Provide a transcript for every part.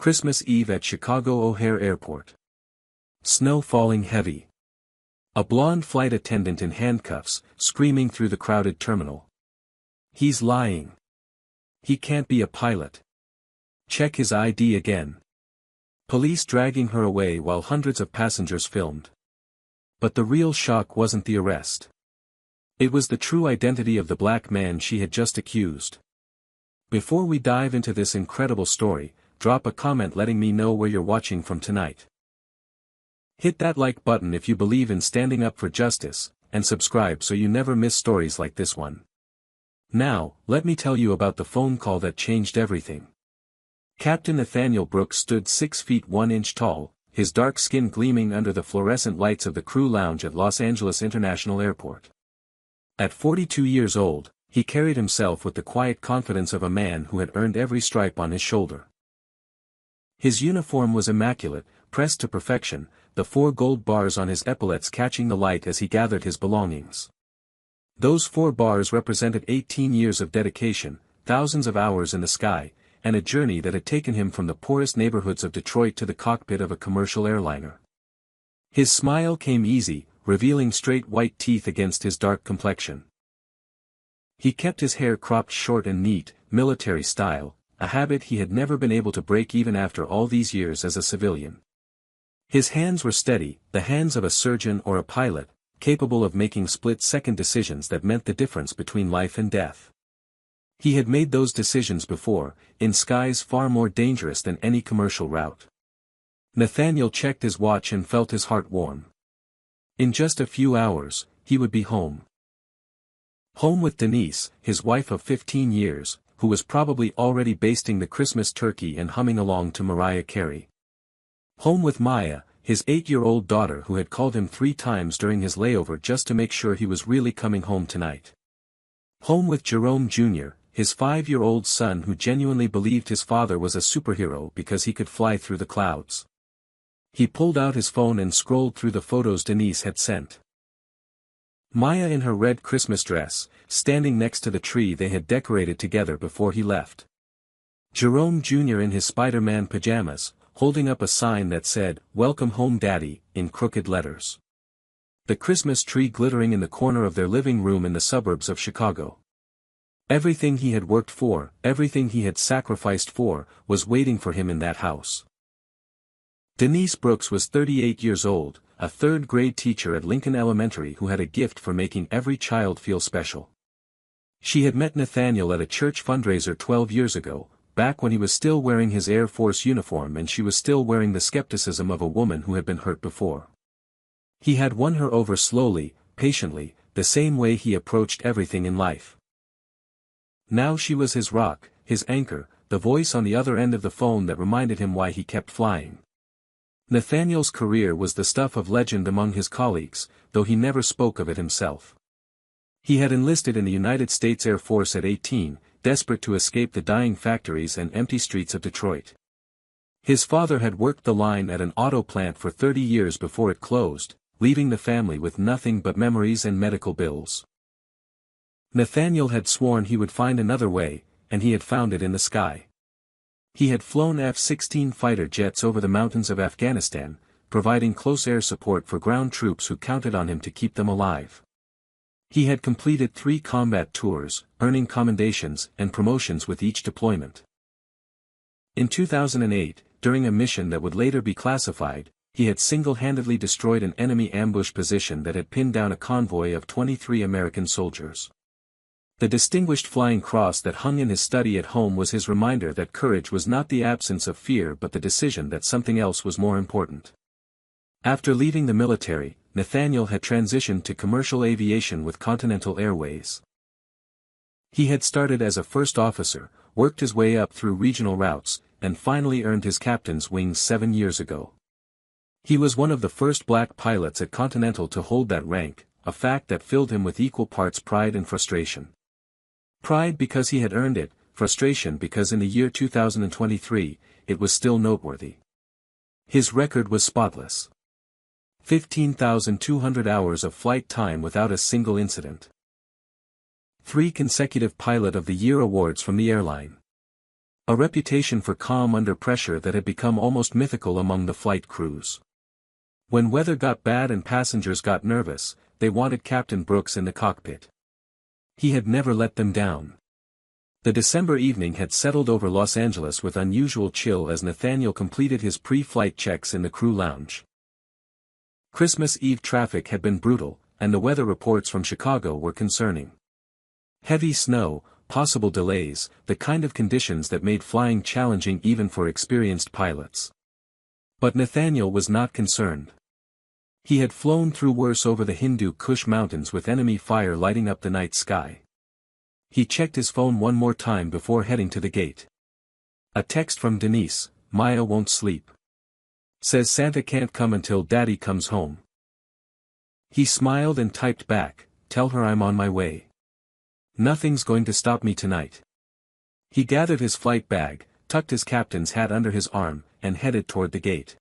Christmas Eve at Chicago O'Hare Airport. Snow falling heavy. A blonde flight attendant in handcuffs, screaming through the crowded terminal. He's lying. He can't be a pilot. Check his ID again. Police dragging her away while hundreds of passengers filmed. But the real shock wasn't the arrest. It was the true identity of the black man she had just accused. Before we dive into this incredible story, drop a comment letting me know where you're watching from tonight. Hit that like button if you believe in standing up for justice, and subscribe so you never miss stories like this one. Now, let me tell you about the phone call that changed everything. Captain Nathaniel Brooks stood 6 feet 1 inch tall, his dark skin gleaming under the fluorescent lights of the crew lounge at Los Angeles International Airport. At 42 years old, he carried himself with the quiet confidence of a man who had earned every stripe on his shoulder. His uniform was immaculate, pressed to perfection, the 4 gold bars on his epaulets catching the light as he gathered his belongings. Those 4 bars represented 18 years of dedication, thousands of hours in the sky, and a journey that had taken him from the poorest neighborhoods of Detroit to the cockpit of a commercial airliner. His smile came easy, revealing straight white teeth against his dark complexion. He kept his hair cropped short and neat, military style, a habit he had never been able to break even after all these years as a civilian. His hands were steady, the hands of a surgeon or a pilot, capable of making split-second decisions that meant the difference between life and death. He had made those decisions before, in skies far more dangerous than any commercial route. Nathaniel checked his watch and felt his heart warm. In just a few hours, he would be home. Home with Denise, his wife of 15 years, who was probably already basting the Christmas turkey and humming along to Mariah Carey. Home with Maya, his 8-year-old daughter who had called him 3 times during his layover just to make sure he was really coming home tonight. Home with Jerome Jr., his 5-year-old son who genuinely believed his father was a superhero because he could fly through the clouds. He pulled out his phone and scrolled through the photos Denise had sent. Maya in her red Christmas dress, standing next to the tree they had decorated together before he left. Jerome Jr. in his Spider-Man pajamas, holding up a sign that said, "Welcome home Daddy," in crooked letters. The Christmas tree glittering in the corner of their living room in the suburbs of Chicago. Everything he had worked for, everything he had sacrificed for, was waiting for him in that house. Denise Brooks was 38 years old, a 3rd-grade teacher at Lincoln Elementary who had a gift for making every child feel special. She had met Nathaniel at a church fundraiser 12 years ago, back when he was still wearing his Air Force uniform and she was still wearing the skepticism of a woman who had been hurt before. He had won her over slowly, patiently, the same way he approached everything in life. Now she was his rock, his anchor, the voice on the other end of the phone that reminded him why he kept flying. Nathaniel's career was the stuff of legend among his colleagues, though he never spoke of it himself. He had enlisted in the United States Air Force at 18, desperate to escape the dying factories and empty streets of Detroit. His father had worked the line at an auto plant for 30 years before it closed, leaving the family with nothing but memories and medical bills. Nathaniel had sworn he would find another way, and he had found it in the sky. He had flown F-16 fighter jets over the mountains of Afghanistan, providing close air support for ground troops who counted on him to keep them alive. He had completed 3 combat tours, earning commendations and promotions with each deployment. In 2008, during a mission that would later be classified, he had single-handedly destroyed an enemy ambush position that had pinned down a convoy of 23 American soldiers. The Distinguished Flying Cross that hung in his study at home was his reminder that courage was not the absence of fear but the decision that something else was more important. After leaving the military, Nathaniel had transitioned to commercial aviation with Continental Airways. He had started as a first officer, worked his way up through regional routes, and finally earned his captain's wings 7 years ago. He was one of the first black pilots at Continental to hold that rank, a fact that filled him with equal parts pride and frustration. Pride because he had earned it, frustration because in the year 2023, it was still noteworthy. His record was spotless. 15,200 hours of flight time without a single incident. 3 consecutive Pilot of the Year awards from the airline. A reputation for calm under pressure that had become almost mythical among the flight crews. When weather got bad and passengers got nervous, they wanted Captain Brooks in the cockpit. He had never let them down. The December evening had settled over Los Angeles with unusual chill as Nathaniel completed his pre-flight checks in the crew lounge. Christmas Eve traffic had been brutal, and the weather reports from Chicago were concerning. Heavy snow, possible delays, the kind of conditions that made flying challenging even for experienced pilots. But Nathaniel was not concerned. He had flown through worse over the Hindu Kush Mountains with enemy fire lighting up the night sky. He checked his phone one more time before heading to the gate. A text from Denise, "Maya won't sleep. Says Santa can't come until Daddy comes home." He smiled and typed back, "Tell her I'm on my way. Nothing's going to stop me tonight." He gathered his flight bag, tucked his captain's hat under his arm, and headed toward the gate.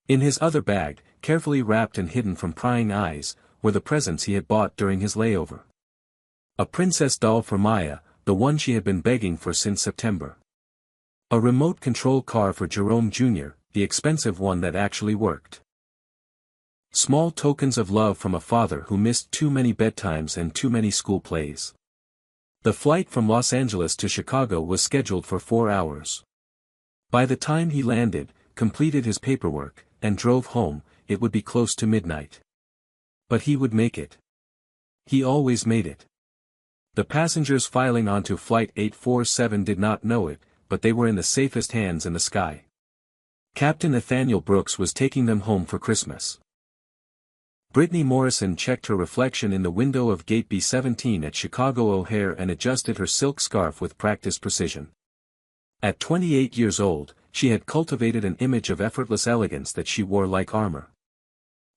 In his other bag, carefully wrapped and hidden from prying eyes, were the presents he had bought during his layover. A princess doll for Maya, the one she had been begging for since September. A remote control car for Jerome Jr., the expensive one that actually worked. Small tokens of love from a father who missed too many bedtimes and too many school plays. The flight from Los Angeles to Chicago was scheduled for 4 hours. By the time he landed, completed his paperwork, and drove home, it would be close to midnight. But he would make it. He always made it. The passengers filing onto Flight 847 did not know it, but they were in the safest hands in the sky. Captain Nathaniel Brooks was taking them home for Christmas. Brittany Morrison checked her reflection in the window of Gate B-17 at Chicago O'Hare and adjusted her silk scarf with practiced precision. At 28 years old, she had cultivated an image of effortless elegance that she wore like armor.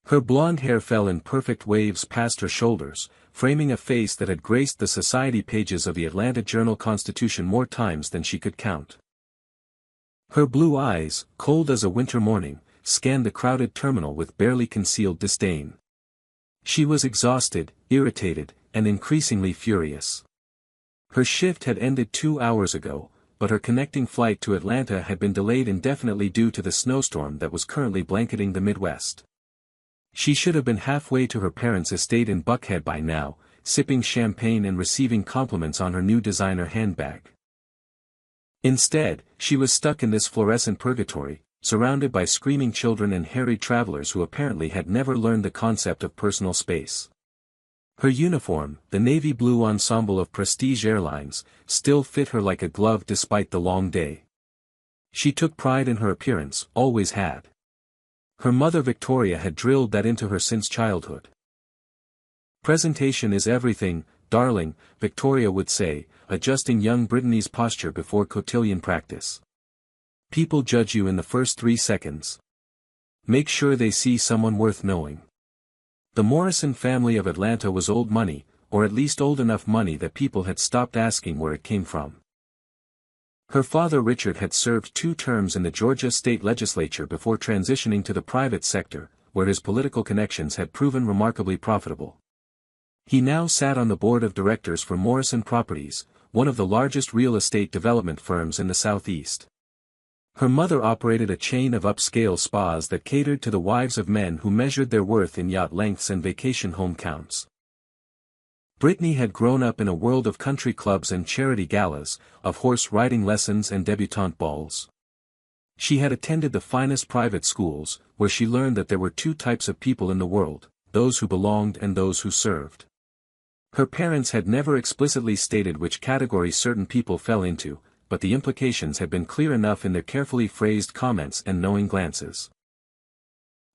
Her blonde hair fell in perfect waves past her shoulders, framing a face that had graced the society pages of the Atlanta Journal-Constitution more times than she could count. Her blue eyes, cold as a winter morning, scanned the crowded terminal with barely concealed disdain. She was exhausted, irritated, and increasingly furious. Her shift had ended 2 hours ago, but her connecting flight to Atlanta had been delayed indefinitely due to the snowstorm that was currently blanketing the Midwest. She should have been halfway to her parents' estate in Buckhead by now, sipping champagne and receiving compliments on her new designer handbag. Instead, she was stuck in this fluorescent purgatory, surrounded by screaming children and harried travelers who apparently had never learned the concept of personal space. Her uniform, the navy blue ensemble of Prestige Airlines, still fit her like a glove despite the long day. She took pride in her appearance, always had. Her mother Victoria had drilled that into her since childhood. "Presentation is everything, darling," Victoria would say, adjusting young Brittany's posture before cotillion practice. "People judge you in the first 3 seconds. Make sure they see someone worth knowing." The Morrison family of Atlanta was old money, or at least old enough money that people had stopped asking where it came from. Her father Richard had served 2 terms in the Georgia state legislature before transitioning to the private sector, where his political connections had proven remarkably profitable. He now sat on the board of directors for Morrison Properties, one of the largest real estate development firms in the Southeast. Her mother operated a chain of upscale spas that catered to the wives of men who measured their worth in yacht lengths and vacation home counts. Brittany had grown up in a world of country clubs and charity galas, of horse riding lessons and debutante balls. She had attended the finest private schools, where she learned that there were 2 types of people in the world, those who belonged and those who served. Her parents had never explicitly stated which category certain people fell into, but the implications had been clear enough in their carefully phrased comments and knowing glances.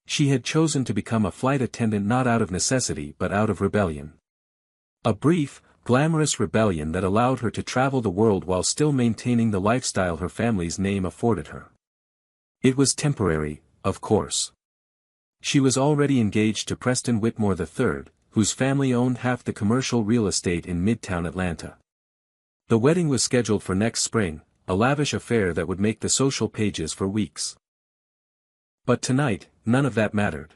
She had chosen to become a flight attendant not out of necessity but out of rebellion. A brief, glamorous rebellion that allowed her to travel the world while still maintaining the lifestyle her family's name afforded her. It was temporary, of course. She was already engaged to Preston Whitmore III, whose family owned half the commercial real estate in Midtown Atlanta. The wedding was scheduled for next spring, a lavish affair that would make the social pages for weeks. But tonight, none of that mattered.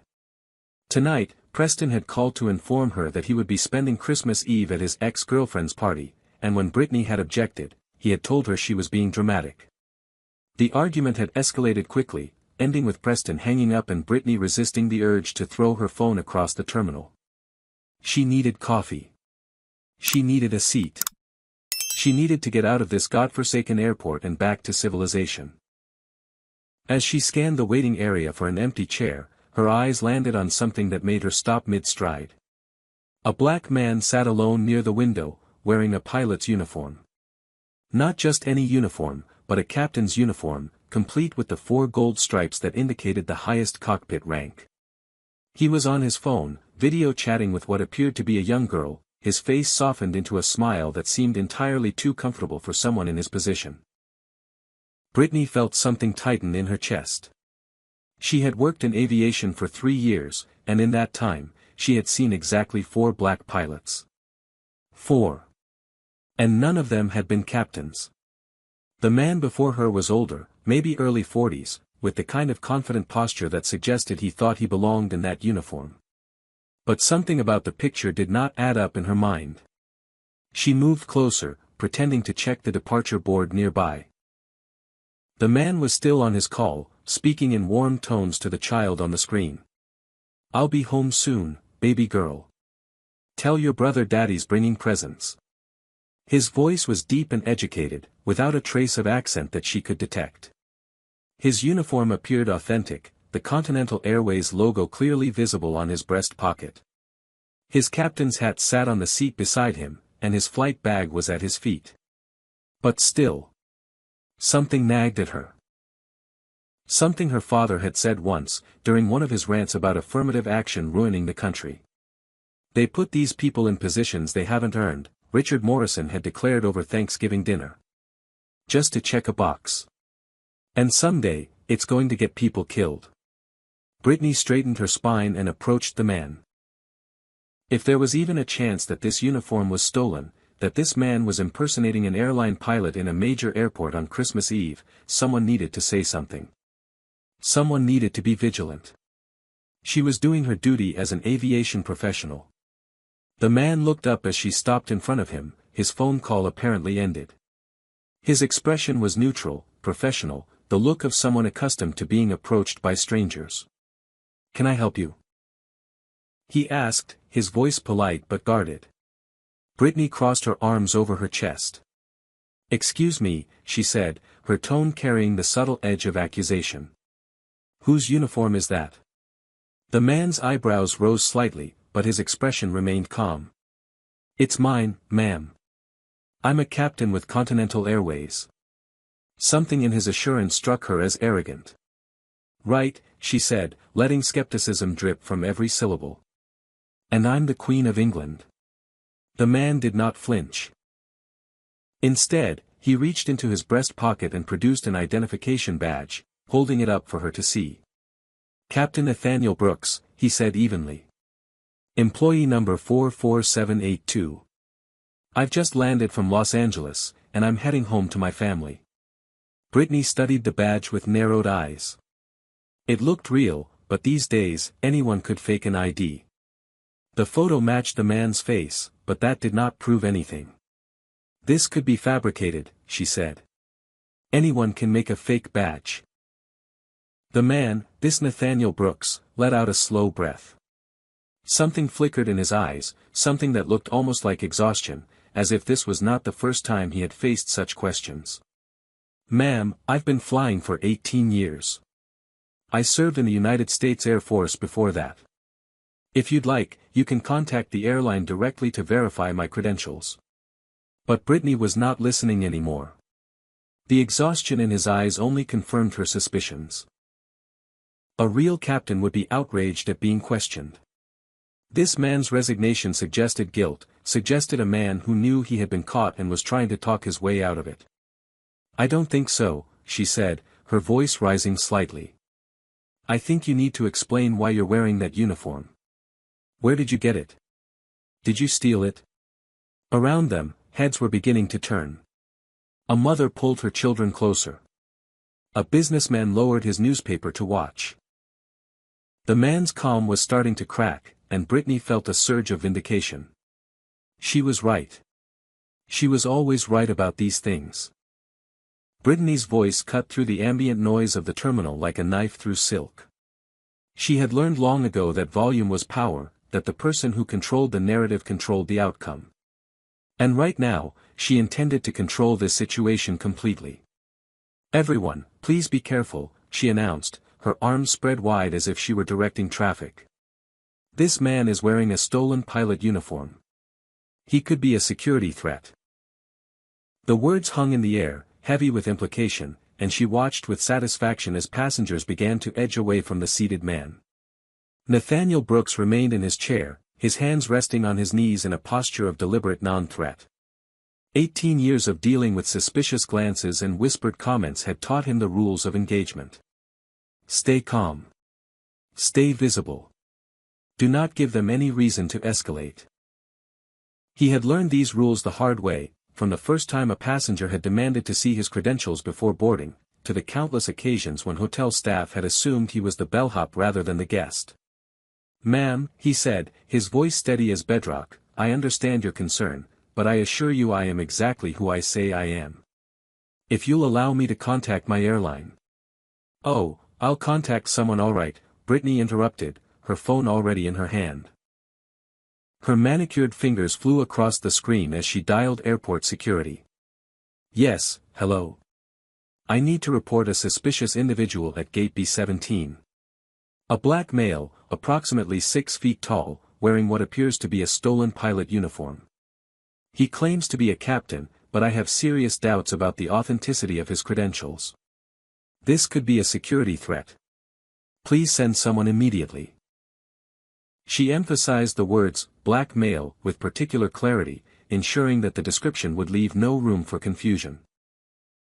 Tonight, Preston had called to inform her that he would be spending Christmas Eve at his ex-girlfriend's party, and when Brittany had objected, he had told her she was being dramatic. The argument had escalated quickly, ending with Preston hanging up and Brittany resisting the urge to throw her phone across the terminal. She needed coffee. She needed a seat. She needed to get out of this godforsaken airport and back to civilization. As she scanned the waiting area for an empty chair, her eyes landed on something that made her stop mid-stride. A black man sat alone near the window, wearing a pilot's uniform. Not just any uniform, but a captain's uniform, complete with the 4 gold stripes that indicated the highest cockpit rank. He was on his phone, video chatting with what appeared to be a young girl, his face softened into a smile that seemed entirely too comfortable for someone in his position. Brittany felt something tighten in her chest. She had worked in aviation for 3 years, and in that time, she had seen exactly 4 black pilots. 4. And none of them had been captains. The man before her was older, maybe early 40s, with the kind of confident posture that suggested he thought he belonged in that uniform. But something about the picture did not add up in her mind. She moved closer, pretending to check the departure board nearby. The man was still on his call, speaking in warm tones to the child on the screen. "I'll be home soon, baby girl. Tell your brother daddy's bringing presents." His voice was deep and educated, without a trace of accent that she could detect. His uniform appeared authentic, the Continental Airways logo clearly visible on his breast pocket. His captain's hat sat on the seat beside him, and his flight bag was at his feet. But still, something nagged at her. Something her father had said once, during one of his rants about affirmative action ruining the country. "They put these people in positions they haven't earned," Richard Morrison had declared over Thanksgiving dinner. "Just to check a box. And someday, it's going to get people killed." Brittany straightened her spine and approached the man. If there was even a chance that this uniform was stolen, that this man was impersonating an airline pilot in a major airport on Christmas Eve, someone needed to say something. Someone needed to be vigilant. She was doing her duty as an aviation professional. The man looked up as she stopped in front of him, his phone call apparently ended. His expression was neutral, professional, the look of someone accustomed to being approached by strangers. "Can I help you?" he asked, his voice polite but guarded. Brittany crossed her arms over her chest. "Excuse me," she said, her tone carrying the subtle edge of accusation. "Whose uniform is that?" The man's eyebrows rose slightly, but his expression remained calm. "It's mine, ma'am. I'm a captain with Continental Airways." Something in his assurance struck her as arrogant. "Right," she said, letting skepticism drip from every syllable. "And I'm the Queen of England." The man did not flinch. Instead, he reached into his breast pocket and produced an identification badge, holding it up for her to see. "Captain Nathaniel Brooks," he said evenly. "Employee number 44782. I've just landed from Los Angeles, and I'm heading home to my family." Brittany studied the badge with narrowed eyes. It looked real, but these days, anyone could fake an ID. The photo matched the man's face, but that did not prove anything. "This could be fabricated," she said. "Anyone can make a fake badge." The man, this Nathaniel Brooks, let out a slow breath. Something flickered in his eyes, something that looked almost like exhaustion, as if this was not the first time he had faced such questions. "Ma'am, I've been flying for 18 years. I served in the United States Air Force before that. If you'd like, you can contact the airline directly to verify my credentials." But Brittany was not listening anymore. The exhaustion in his eyes only confirmed her suspicions. A real captain would be outraged at being questioned. This man's resignation suggested guilt, suggested a man who knew he had been caught and was trying to talk his way out of it. "I don't think so," she said, her voice rising slightly. "I think you need to explain why you're wearing that uniform. Where did you get it? Did you steal it?" Around them, heads were beginning to turn. A mother pulled her children closer. A businessman lowered his newspaper to watch. The man's calm was starting to crack, and Brittany felt a surge of vindication. She was right. She was always right about these things. Brittany's voice cut through the ambient noise of the terminal like a knife through silk. She had learned long ago that volume was power, that the person who controlled the narrative controlled the outcome. And right now, she intended to control this situation completely. "Everyone, please be careful," she announced, her arms spread wide as if she were directing traffic. "This man is wearing a stolen pilot uniform. He could be a security threat." The words hung in the air, heavy with implication, and she watched with satisfaction as passengers began to edge away from the seated man. Nathaniel Brooks remained in his chair, his hands resting on his knees in a posture of deliberate non-threat. 18 years of dealing with suspicious glances and whispered comments had taught him the rules of engagement. Stay calm. Stay visible. Do not give them any reason to escalate. He had learned these rules the hard way, from the first time a passenger had demanded to see his credentials before boarding, to the countless occasions when hotel staff had assumed he was the bellhop rather than the guest. "Ma'am," he said, his voice steady as bedrock, "I understand your concern, but I assure you I am exactly who I say I am. If you'll allow me to contact my airline." "Oh, I'll contact someone all right," Brittany interrupted, her phone already in her hand. Her manicured fingers flew across the screen as she dialed airport security. "Yes, hello. I need to report a suspicious individual at gate B17. A black male, approximately 6 feet tall, wearing what appears to be a stolen pilot uniform. He claims to be a captain, but I have serious doubts about the authenticity of his credentials. This could be a security threat. Please send someone immediately." She emphasized the words, "black male," with particular clarity, ensuring that the description would leave no room for confusion.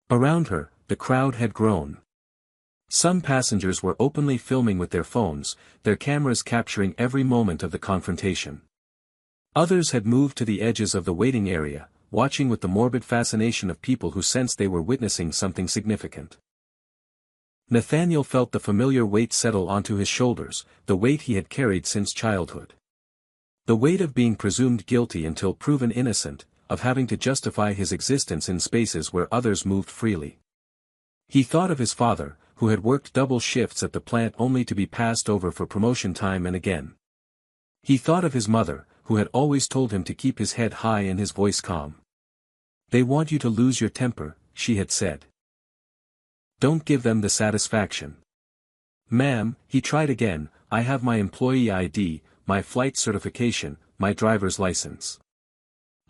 Around her, the crowd had grown. Some passengers were openly filming with their phones, their cameras capturing every moment of the confrontation. Others had moved to the edges of the waiting area, watching with the morbid fascination of people who sensed they were witnessing something significant. Nathaniel felt the familiar weight settle onto his shoulders, the weight he had carried since childhood. The weight of being presumed guilty until proven innocent, of having to justify his existence in spaces where others moved freely. He thought of his father, who had worked double shifts at the plant only to be passed over for promotion time and again. He thought of his mother, who had always told him to keep his head high and his voice calm. "They want you to lose your temper," she had said. "Don't give them the satisfaction." "Ma'am," he tried again, "I have my employee ID, my flight certification, my driver's license.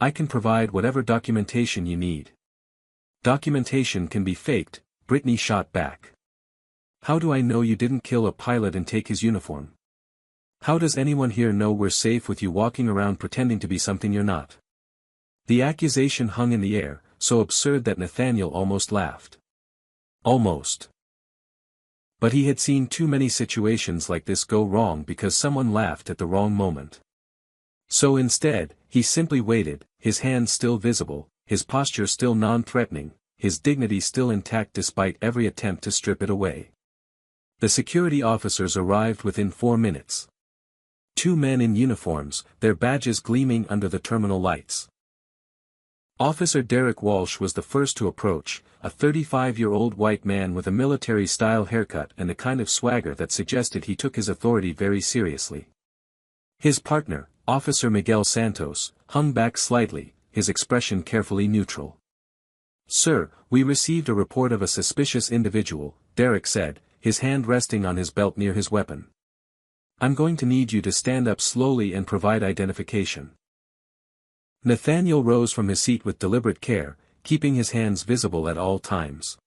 I can provide whatever documentation you need." "Documentation can be faked," Brittany shot back. "How do I know you didn't kill a pilot and take his uniform? How does anyone here know we're safe with you walking around pretending to be something you're not?" The accusation hung in the air, so absurd that Nathaniel almost laughed. Almost. But he had seen too many situations like this go wrong because someone laughed at the wrong moment. So instead, he simply waited, his hands still visible, his posture still non-threatening, his dignity still intact despite every attempt to strip it away. The security officers arrived within 4 minutes. 2 men in uniforms, their badges gleaming under the terminal lights. Officer Derek Walsh was the first to approach, a 35-year-old white man with a military-style haircut and a kind of swagger that suggested he took his authority very seriously. His partner, Officer Miguel Santos, hung back slightly, his expression carefully neutral. "Sir, we received a report of a suspicious individual," Derek said, his hand resting on his belt near his weapon. "I'm going to need you to stand up slowly and provide identification." Nathaniel rose from his seat with deliberate care, keeping his hands visible at all times.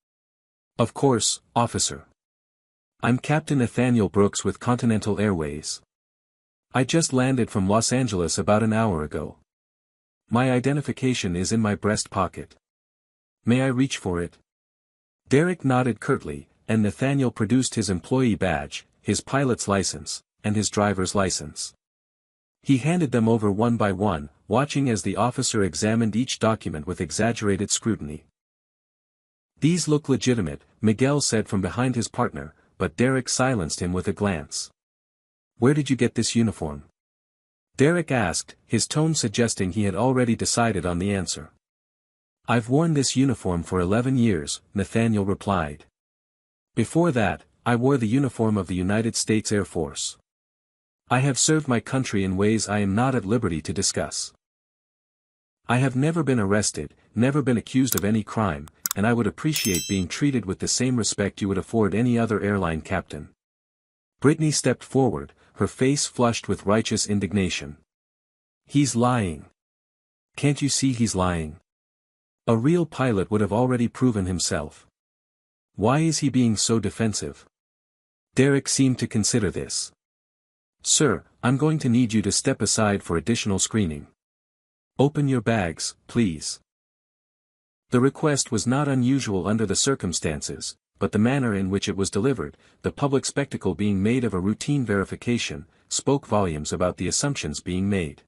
"Of course, officer. I'm Captain Nathaniel Brooks with Continental Airways. I just landed from Los Angeles about an hour ago. My identification is in my breast pocket. May I reach for it?" Derek nodded curtly, and Nathaniel produced his employee badge, his pilot's license, and his driver's license. He handed them over one by one, watching as the officer examined each document with exaggerated scrutiny. "These look legitimate," Miguel said from behind his partner, but Derek silenced him with a glance. "Where did you get this uniform?" Derek asked, his tone suggesting he had already decided on the answer. I've worn this uniform for 11 years, Nathaniel replied. Before that, I wore the uniform of the United States Air Force. I have served my country in ways I am not at liberty to discuss. I have never been arrested, never been accused of any crime, and I would appreciate being treated with the same respect you would afford any other airline captain. Brittany stepped forward, her face flushed with righteous indignation. He's lying. Can't you see he's lying? A real pilot would have already proven himself. Why is he being so defensive? Derek seemed to consider this. Sir, I'm going to need you to step aside for additional screening. Open your bags, please. The request was not unusual under the circumstances, but the manner in which it was delivered, the public spectacle being made of a routine verification, spoke volumes about the assumptions being made.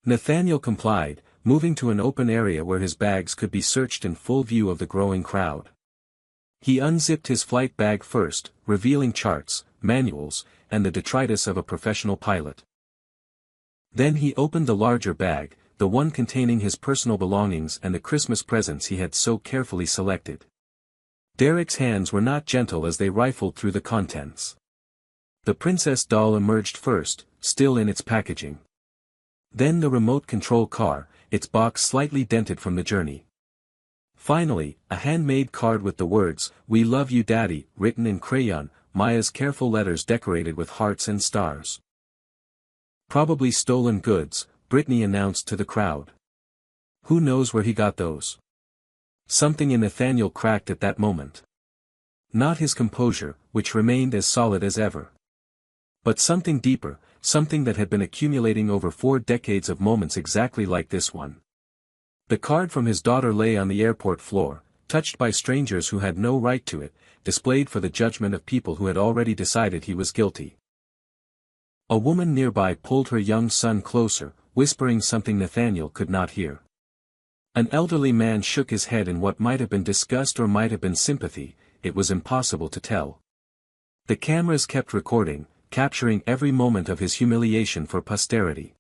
Nathaniel complied, moving to an open area where his bags could be searched in full view of the growing crowd. He unzipped his flight bag first, revealing charts, manuals, and the detritus of a professional pilot. Then he opened the larger bag, the one containing his personal belongings and the Christmas presents he had so carefully selected. Derek's hands were not gentle as they rifled through the contents. The princess doll emerged first, still in its packaging. Then the remote control car, its box slightly dented from the journey. Finally, a handmade card with the words, "We love you Daddy," written in crayon, Maya's careful letters decorated with hearts and stars. Probably stolen goods, Brittany announced to the crowd. Who knows where he got those? Something in Nathaniel cracked at that moment. Not his composure, which remained as solid as ever. But something deeper, something that had been accumulating over 4 decades of moments exactly like this one. The card from his daughter lay on the airport floor, touched by strangers who had no right to it, displayed for the judgment of people who had already decided he was guilty. A woman nearby pulled her young son closer, whispering something Nathaniel could not hear. An elderly man shook his head in what might have been disgust or might have been sympathy, it was impossible to tell. The cameras kept recording, capturing every moment of his humiliation for posterity.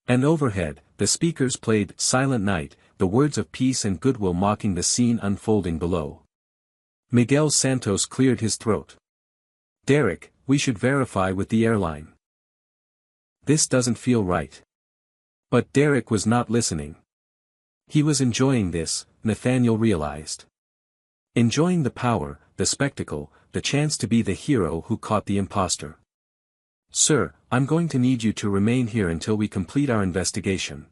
And overhead, the speakers played "Silent Night," the words of peace and goodwill mocking the scene unfolding below. Miguel Santos cleared his throat. Derek, we should verify with the airline. This doesn't feel right. But Derek was not listening. He was enjoying this, Nathaniel realized. Enjoying the power, the spectacle, the chance to be the hero who caught the imposter. Sir, I'm going to need you to remain here until we complete our investigation.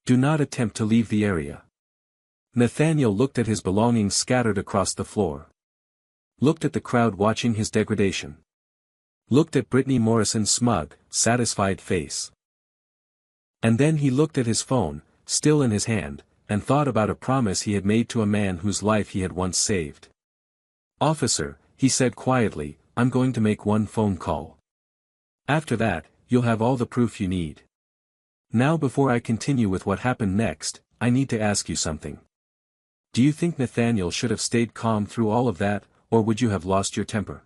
Do not attempt to leave the area. Nathaniel looked at his belongings scattered across the floor. Looked at the crowd watching his degradation. Looked at Brittany Morrison's smug, satisfied face. And then he looked at his phone, still in his hand, and thought about a promise he had made to a man whose life he had once saved. Officer, he said quietly, I'm going to make one phone call. After that, you'll have all the proof you need. Now before I continue with what happened next, I need to ask you something. Do you think Nathaniel should have stayed calm through all of that, or would you have lost your temper?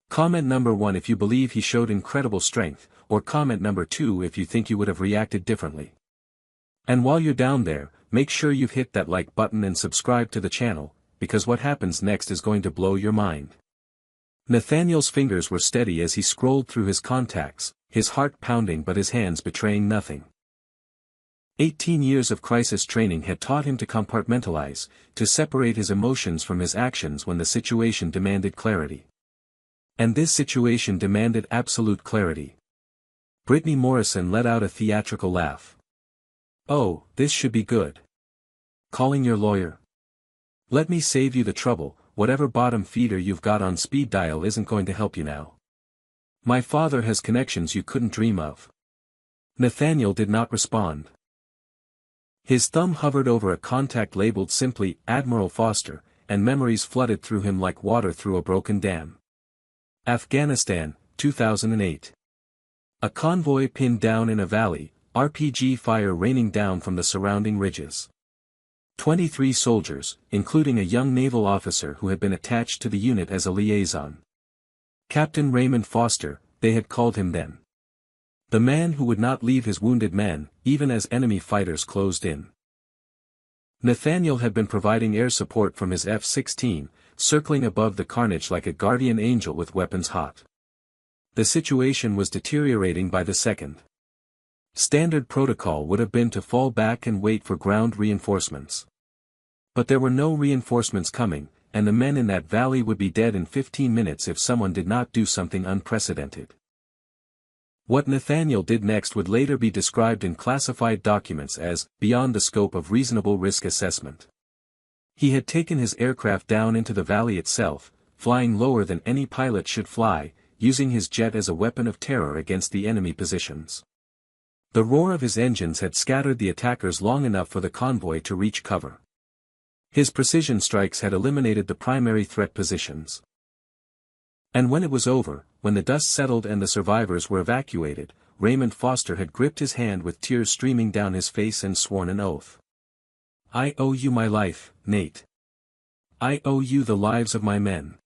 Comment number 1 if you believe he showed incredible strength, or comment number 2 if you think you would have reacted differently. And while you're down there, make sure you've hit that like button and subscribe to the channel, because what happens next is going to blow your mind. Nathaniel's fingers were steady as he scrolled through his contacts, his heart pounding but his hands betraying nothing. 18 years of crisis training had taught him to compartmentalize, to separate his emotions from his actions when the situation demanded clarity. And this situation demanded absolute clarity. Brittany Morrison let out a theatrical laugh. Oh, this should be good. Calling your lawyer? Let me save you the trouble, whatever bottom feeder you've got on speed dial isn't going to help you now. My father has connections you couldn't dream of. Nathaniel did not respond. His thumb hovered over a contact labeled simply, Admiral Foster, and memories flooded through him like water through a broken dam. Afghanistan, 2008. A convoy pinned down in a valley, RPG fire raining down from the surrounding ridges. 23 soldiers, including a young naval officer who had been attached to the unit as a liaison. Captain Raymond Foster, they had called him then. The man who would not leave his wounded men, even as enemy fighters closed in. Nathaniel had been providing air support from his F-16, circling above the carnage like a guardian angel with weapons hot. The situation was deteriorating by the second. Standard protocol would have been to fall back and wait for ground reinforcements. But there were no reinforcements coming, and the men in that valley would be dead in 15 minutes if someone did not do something unprecedented. What Nathaniel did next would later be described in classified documents as beyond the scope of reasonable risk assessment. He had taken his aircraft down into the valley itself, flying lower than any pilot should fly, using his jet as a weapon of terror against the enemy positions. The roar of his engines had scattered the attackers long enough for the convoy to reach cover. His precision strikes had eliminated the primary threat positions. And when it was over, when the dust settled and the survivors were evacuated, Raymond Foster had gripped his hand with tears streaming down his face and sworn an oath. "I owe you my life, Nate. I owe you the lives of my men.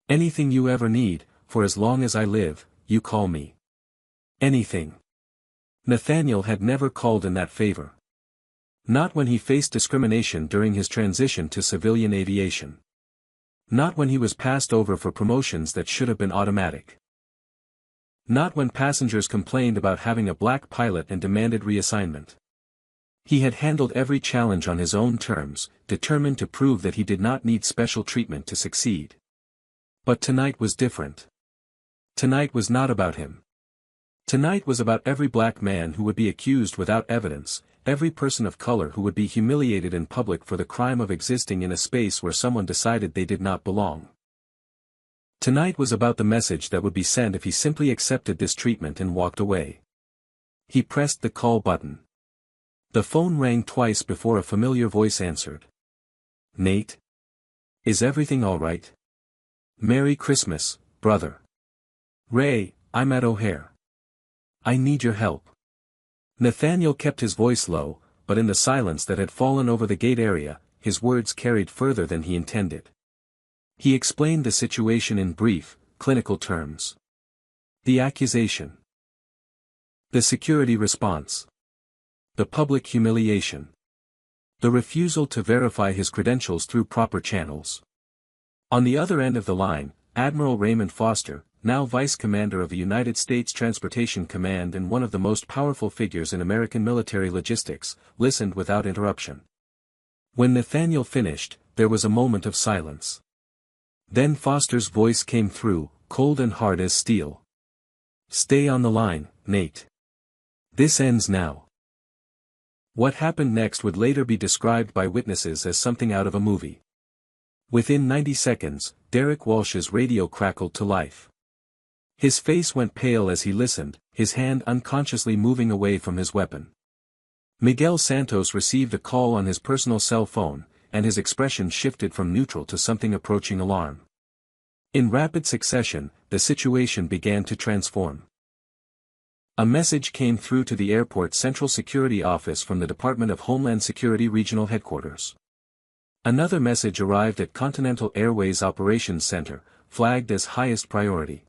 Anything you ever need, for as long as I live, you call me. Anything." Nathaniel had never called in that favor. Not when he faced discrimination during his transition to civilian aviation. Not when he was passed over for promotions that should have been automatic. Not when passengers complained about having a black pilot and demanded reassignment. He had handled every challenge on his own terms, determined to prove that he did not need special treatment to succeed. But tonight was different. Tonight was not about him. Tonight was about every black man who would be accused without evidence, every person of color who would be humiliated in public for the crime of existing in a space where someone decided they did not belong. Tonight was about the message that would be sent if he simply accepted this treatment and walked away. He pressed the call button. The phone rang twice before a familiar voice answered. "Nate? Is everything all right? Merry Christmas, brother. Ray, I'm at O'Hare. I need your help." Nathaniel kept his voice low, but in the silence that had fallen over the gate area, his words carried further than he intended. He explained the situation in brief, clinical terms. The accusation. The security response. The public humiliation. The refusal to verify his credentials through proper channels. On the other end of the line, Admiral Raymond Foster, now Vice Commander of the United States Transportation Command and one of the most powerful figures in American military logistics, listened without interruption. When Nathaniel finished, there was a moment of silence. Then Foster's voice came through, cold and hard as steel. "Stay on the line, Nate. This ends now." What happened next would later be described by witnesses as something out of a movie. Within 90 seconds, Derek Walsh's radio crackled to life. His face went pale as he listened, his hand unconsciously moving away from his weapon. Miguel Santos received a call on his personal cell phone, and his expression shifted from neutral to something approaching alarm. In rapid succession, the situation began to transform. A message came through to the airport Central Security Office from the Department of Homeland Security Regional Headquarters. Another message arrived at Continental Airways Operations Center, flagged as highest priority.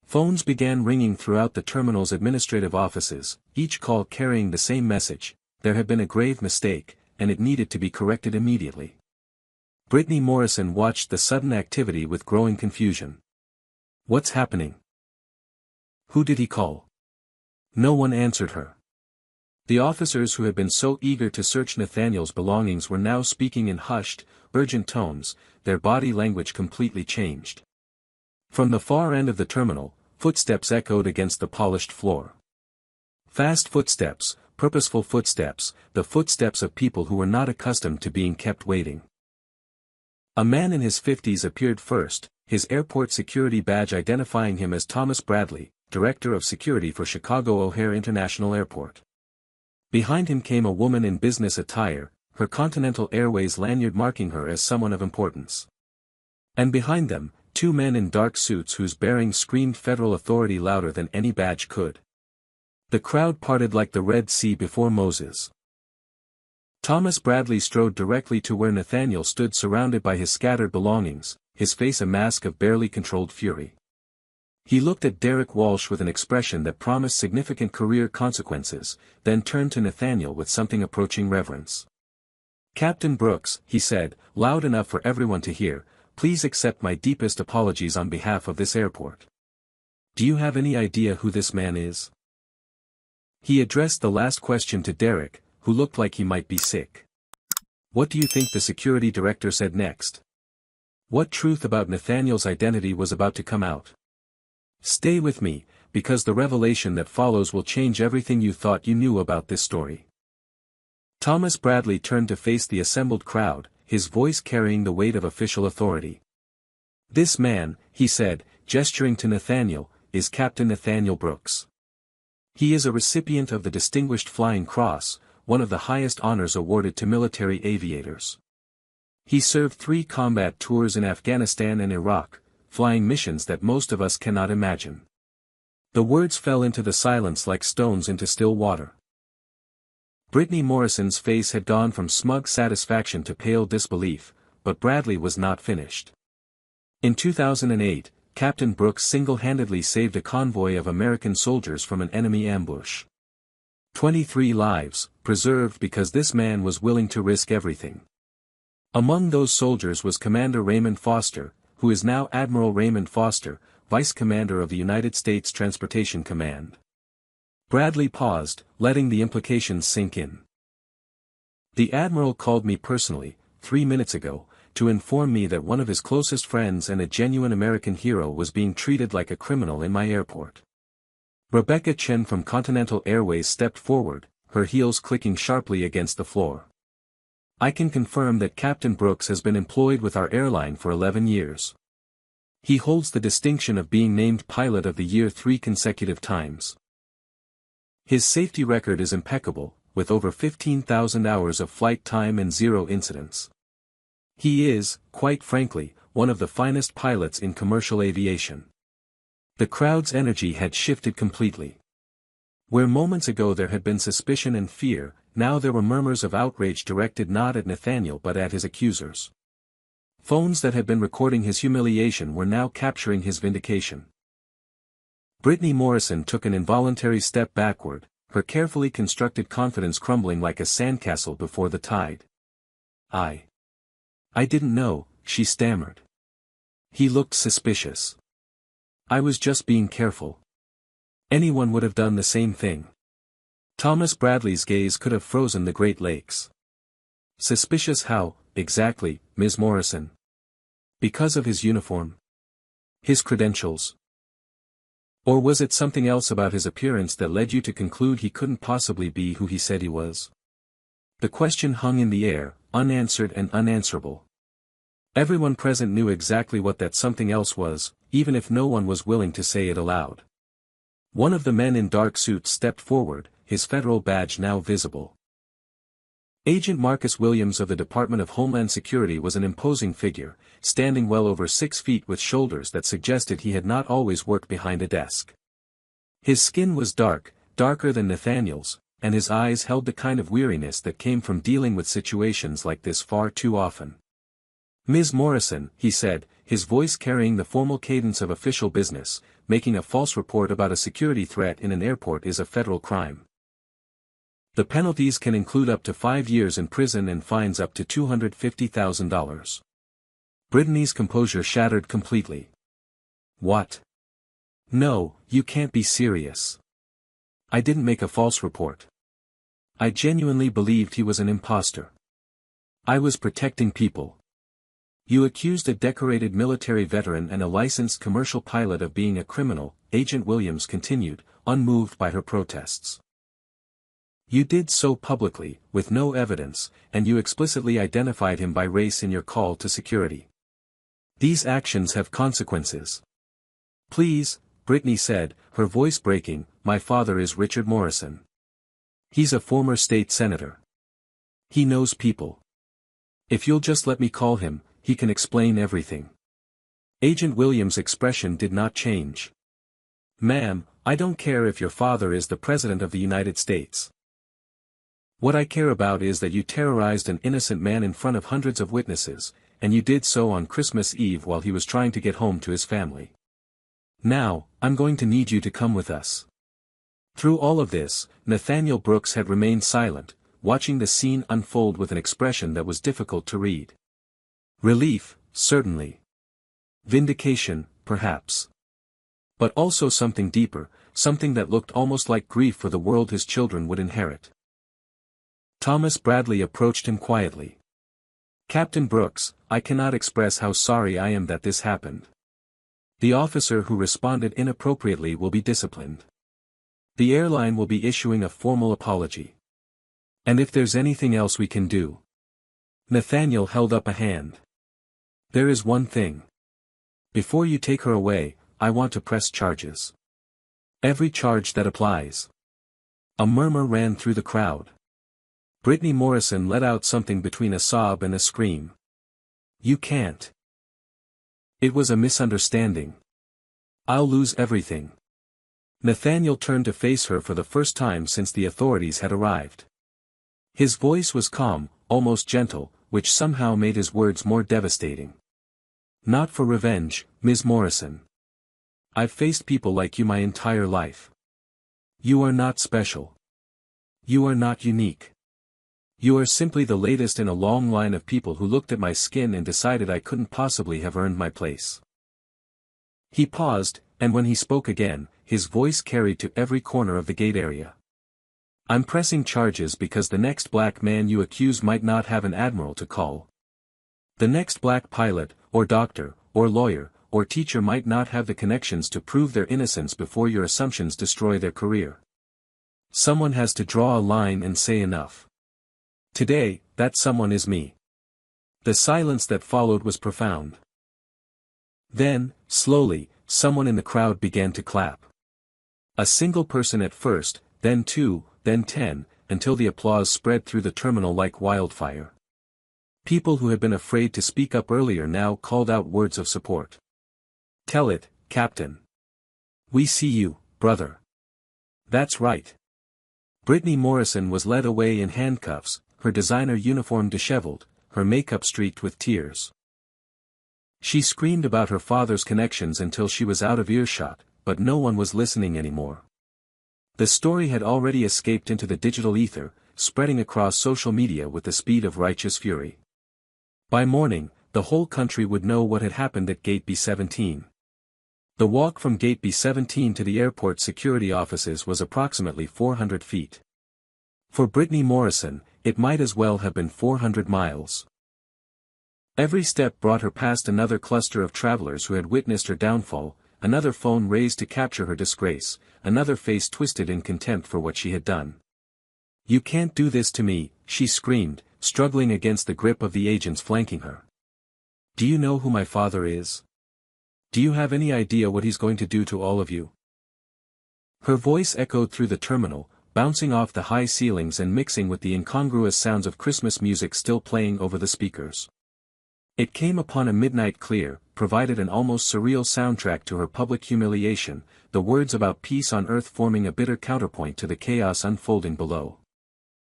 Phones began ringing throughout the terminal's administrative offices, each call carrying the same message: there had been a grave mistake, and it needed to be corrected immediately. Brittany Morrison watched the sudden activity with growing confusion. "What's happening? Who did he call?" No one answered her. The officers who had been so eager to search Nathaniel's belongings were now speaking in hushed, urgent tones, their body language completely changed. From the far end of the terminal, footsteps echoed against the polished floor. Fast footsteps, purposeful footsteps, the footsteps of people who were not accustomed to being kept waiting. A man in his 50s appeared first, his airport security badge identifying him as Thomas Bradley, Director of Security for Chicago O'Hare International Airport. Behind him came a woman in business attire, her Continental Airways lanyard marking her as someone of importance. And behind them, two men in dark suits whose bearings screamed federal authority louder than any badge could. The crowd parted like the Red Sea before Moses. Thomas Bradley strode directly to where Nathaniel stood surrounded by his scattered belongings, his face a mask of barely controlled fury. He looked at Derek Walsh with an expression that promised significant career consequences, then turned to Nathaniel with something approaching reverence. "Captain Brooks," he said, loud enough for everyone to hear, "please accept my deepest apologies on behalf of this airport. Do you have any idea who this man is?" He addressed the last question to Derek, who looked like he might be sick. "What do you think the security director said next? What truth about Nathaniel's identity was about to come out? Stay with me, because the revelation that follows will change everything you thought you knew about this story." Thomas Bradley turned to face the assembled crowd, his voice carrying the weight of official authority. "This man," he said, gesturing to Nathaniel, "is Captain Nathaniel Brooks. He is a recipient of the Distinguished Flying Cross, one of the highest honors awarded to military aviators. He served 3 combat tours in Afghanistan and Iraq, flying missions that most of us cannot imagine." The words fell into the silence like stones into still water. Brittany Morrison's face had gone from smug satisfaction to pale disbelief, but Bradley was not finished. In 2008, Captain Brooks single-handedly saved a convoy of American soldiers from an enemy ambush. 23 lives, preserved because this man was willing to risk everything. Among those soldiers was Commander Raymond Foster, who is now Admiral Raymond Foster, Vice Commander of the United States Transportation Command. Bradley paused, letting the implications sink in. "The Admiral called me personally, 3 minutes ago, to inform me that one of his closest friends and a genuine American hero was being treated like a criminal in my airport." Rebecca Chen from Continental Airways stepped forward, her heels clicking sharply against the floor. "I can confirm that Captain Brooks has been employed with our airline for 11 years. He holds the distinction of being named Pilot of the Year 3 consecutive times. His safety record is impeccable, with over 15,000 hours of flight time and 0 incidents. He is, quite frankly, one of the finest pilots in commercial aviation." The crowd's energy had shifted completely. Where moments ago there had been suspicion and fear, now there were murmurs of outrage directed not at Nathaniel but at his accusers. Phones that had been recording his humiliation were now capturing his vindication. Brittany Morrison took an involuntary step backward, her carefully constructed confidence crumbling like a sandcastle before the tide. I didn't know," she stammered. "He looked suspicious. I was just being careful. Anyone would have done the same thing." Thomas Bradley's gaze could have frozen the Great Lakes. "Suspicious how, exactly, Ms. Morrison? Because of his uniform? His credentials? Or was it something else about his appearance that led you to conclude he couldn't possibly be who he said he was?" The question hung in the air, unanswered and unanswerable. Everyone present knew exactly what that something else was, even if no one was willing to say it aloud. One of the men in dark suits stepped forward, his federal badge now visible. Agent Marcus Williams of the Department of Homeland Security was an imposing figure, standing well over 6 feet with shoulders that suggested he had not always worked behind a desk. His skin was dark, darker than Nathaniel's, and his eyes held the kind of weariness that came from dealing with situations like this far too often. "Ms. Morrison," he said, his voice carrying the formal cadence of official business, "making a false report about a security threat in an airport is a federal crime. The penalties can include up to 5 years in prison and fines up to $250,000. Brittany's composure shattered completely. "What? No, you can't be serious. I didn't make a false report. I genuinely believed he was an imposter. I was protecting people." "You accused a decorated military veteran and a licensed commercial pilot of being a criminal," Agent Williams continued, unmoved by her protests. "You did so publicly, with no evidence, and you explicitly identified him by race in your call to security. These actions have consequences." "Please," Brittany said, her voice breaking, "my father is Richard Morrison. He's a former state senator. He knows people. If you'll just let me call him, he can explain everything." Agent Williams' expression did not change. "Ma'am, I don't care if your father is the President of the United States. What I care about is that you terrorized an innocent man in front of hundreds of witnesses, and you did so on Christmas Eve while he was trying to get home to his family. Now, I'm going to need you to come with us." Through all of this, Nathaniel Brooks had remained silent, watching the scene unfold with an expression that was difficult to read. Relief, certainly. Vindication, perhaps. But also something deeper, something that looked almost like grief for the world his children would inherit. Thomas Bradley approached him quietly. "Captain Brooks, I cannot express how sorry I am that this happened. The officer who responded inappropriately will be disciplined. The airline will be issuing a formal apology. And if there's anything else we can do." Nathaniel held up a hand. "There is one thing. Before you take her away, I want to press charges. Every charge that applies." A murmur ran through the crowd. Brittany Morrison let out something between a sob and a scream. "You can't. It was a misunderstanding. I'll lose everything." Nathaniel turned to face her for the first time since the authorities had arrived. His voice was calm, almost gentle, which somehow made his words more devastating. "Not for revenge, Ms. Morrison. I've faced people like you my entire life. You are not special. You are not unique. You are simply the latest in a long line of people who looked at my skin and decided I couldn't possibly have earned my place." He paused, and when he spoke again, his voice carried to every corner of the gate area. "I'm pressing charges because the next black man you accuse might not have an admiral to call. The next black pilot, or doctor, or lawyer, or teacher might not have the connections to prove their innocence before your assumptions destroy their career. Someone has to draw a line and say enough. Today, that someone is me." The silence that followed was profound. Then, slowly, someone in the crowd began to clap. A single person at first, then 2, then 10, until the applause spread through the terminal like wildfire. People who had been afraid to speak up earlier now called out words of support. "Tell it, Captain. We see you, brother. That's right." Brittany Morrison was led away in handcuffs, her designer uniform disheveled, her makeup streaked with tears. She screamed about her father's connections until she was out of earshot, but no one was listening anymore. The story had already escaped into the digital ether, spreading across social media with the speed of righteous fury. By morning, the whole country would know what had happened at Gate B-17. The walk from Gate B-17 to the airport security offices was approximately 400 feet. For Brittany Morrison, it might as well have been 400 miles. Every step brought her past another cluster of travelers who had witnessed her downfall, another phone raised to capture her disgrace, another face twisted in contempt for what she had done. "You can't do this to me," she screamed, struggling against the grip of the agents flanking her. "Do you know who my father is? Do you have any idea what he's going to do to all of you?" Her voice echoed through the terminal, bouncing off the high ceilings and mixing with the incongruous sounds of Christmas music still playing over the speakers. It came upon a midnight clear, provided an almost surreal soundtrack to her public humiliation, the words about peace on earth forming a bitter counterpoint to the chaos unfolding below.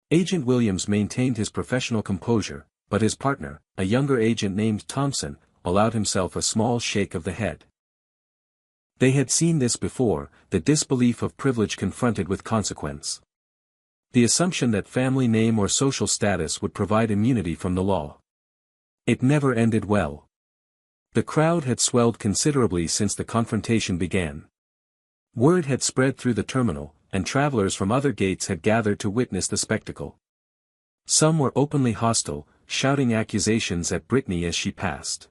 Agent Williams maintained his professional composure, but his partner, a younger agent named Thompson, allowed himself a small shake of the head. They had seen this before, the disbelief of privilege confronted with consequence. The assumption that family name or social status would provide immunity from the law. It never ended well. The crowd had swelled considerably since the confrontation began. Word had spread through the terminal, and travelers from other gates had gathered to witness the spectacle. Some were openly hostile, shouting accusations at Brittany as she passed.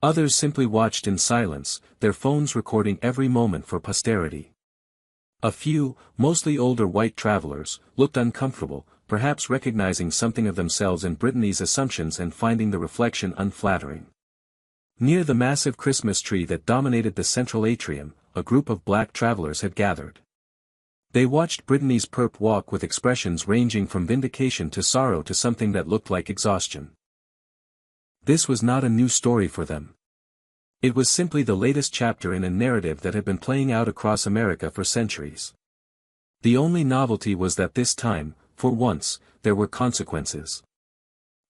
Others simply watched in silence, their phones recording every moment for posterity. A few, mostly older white travelers, looked uncomfortable, perhaps recognizing something of themselves in Brittany's assumptions and finding the reflection unflattering. Near the massive Christmas tree that dominated the central atrium, a group of black travelers had gathered. They watched Brittany's perp walk with expressions ranging from vindication to sorrow to something that looked like exhaustion. This was not a new story for them. It was simply the latest chapter in a narrative that had been playing out across America for centuries. The only novelty was that this time, for once, there were consequences.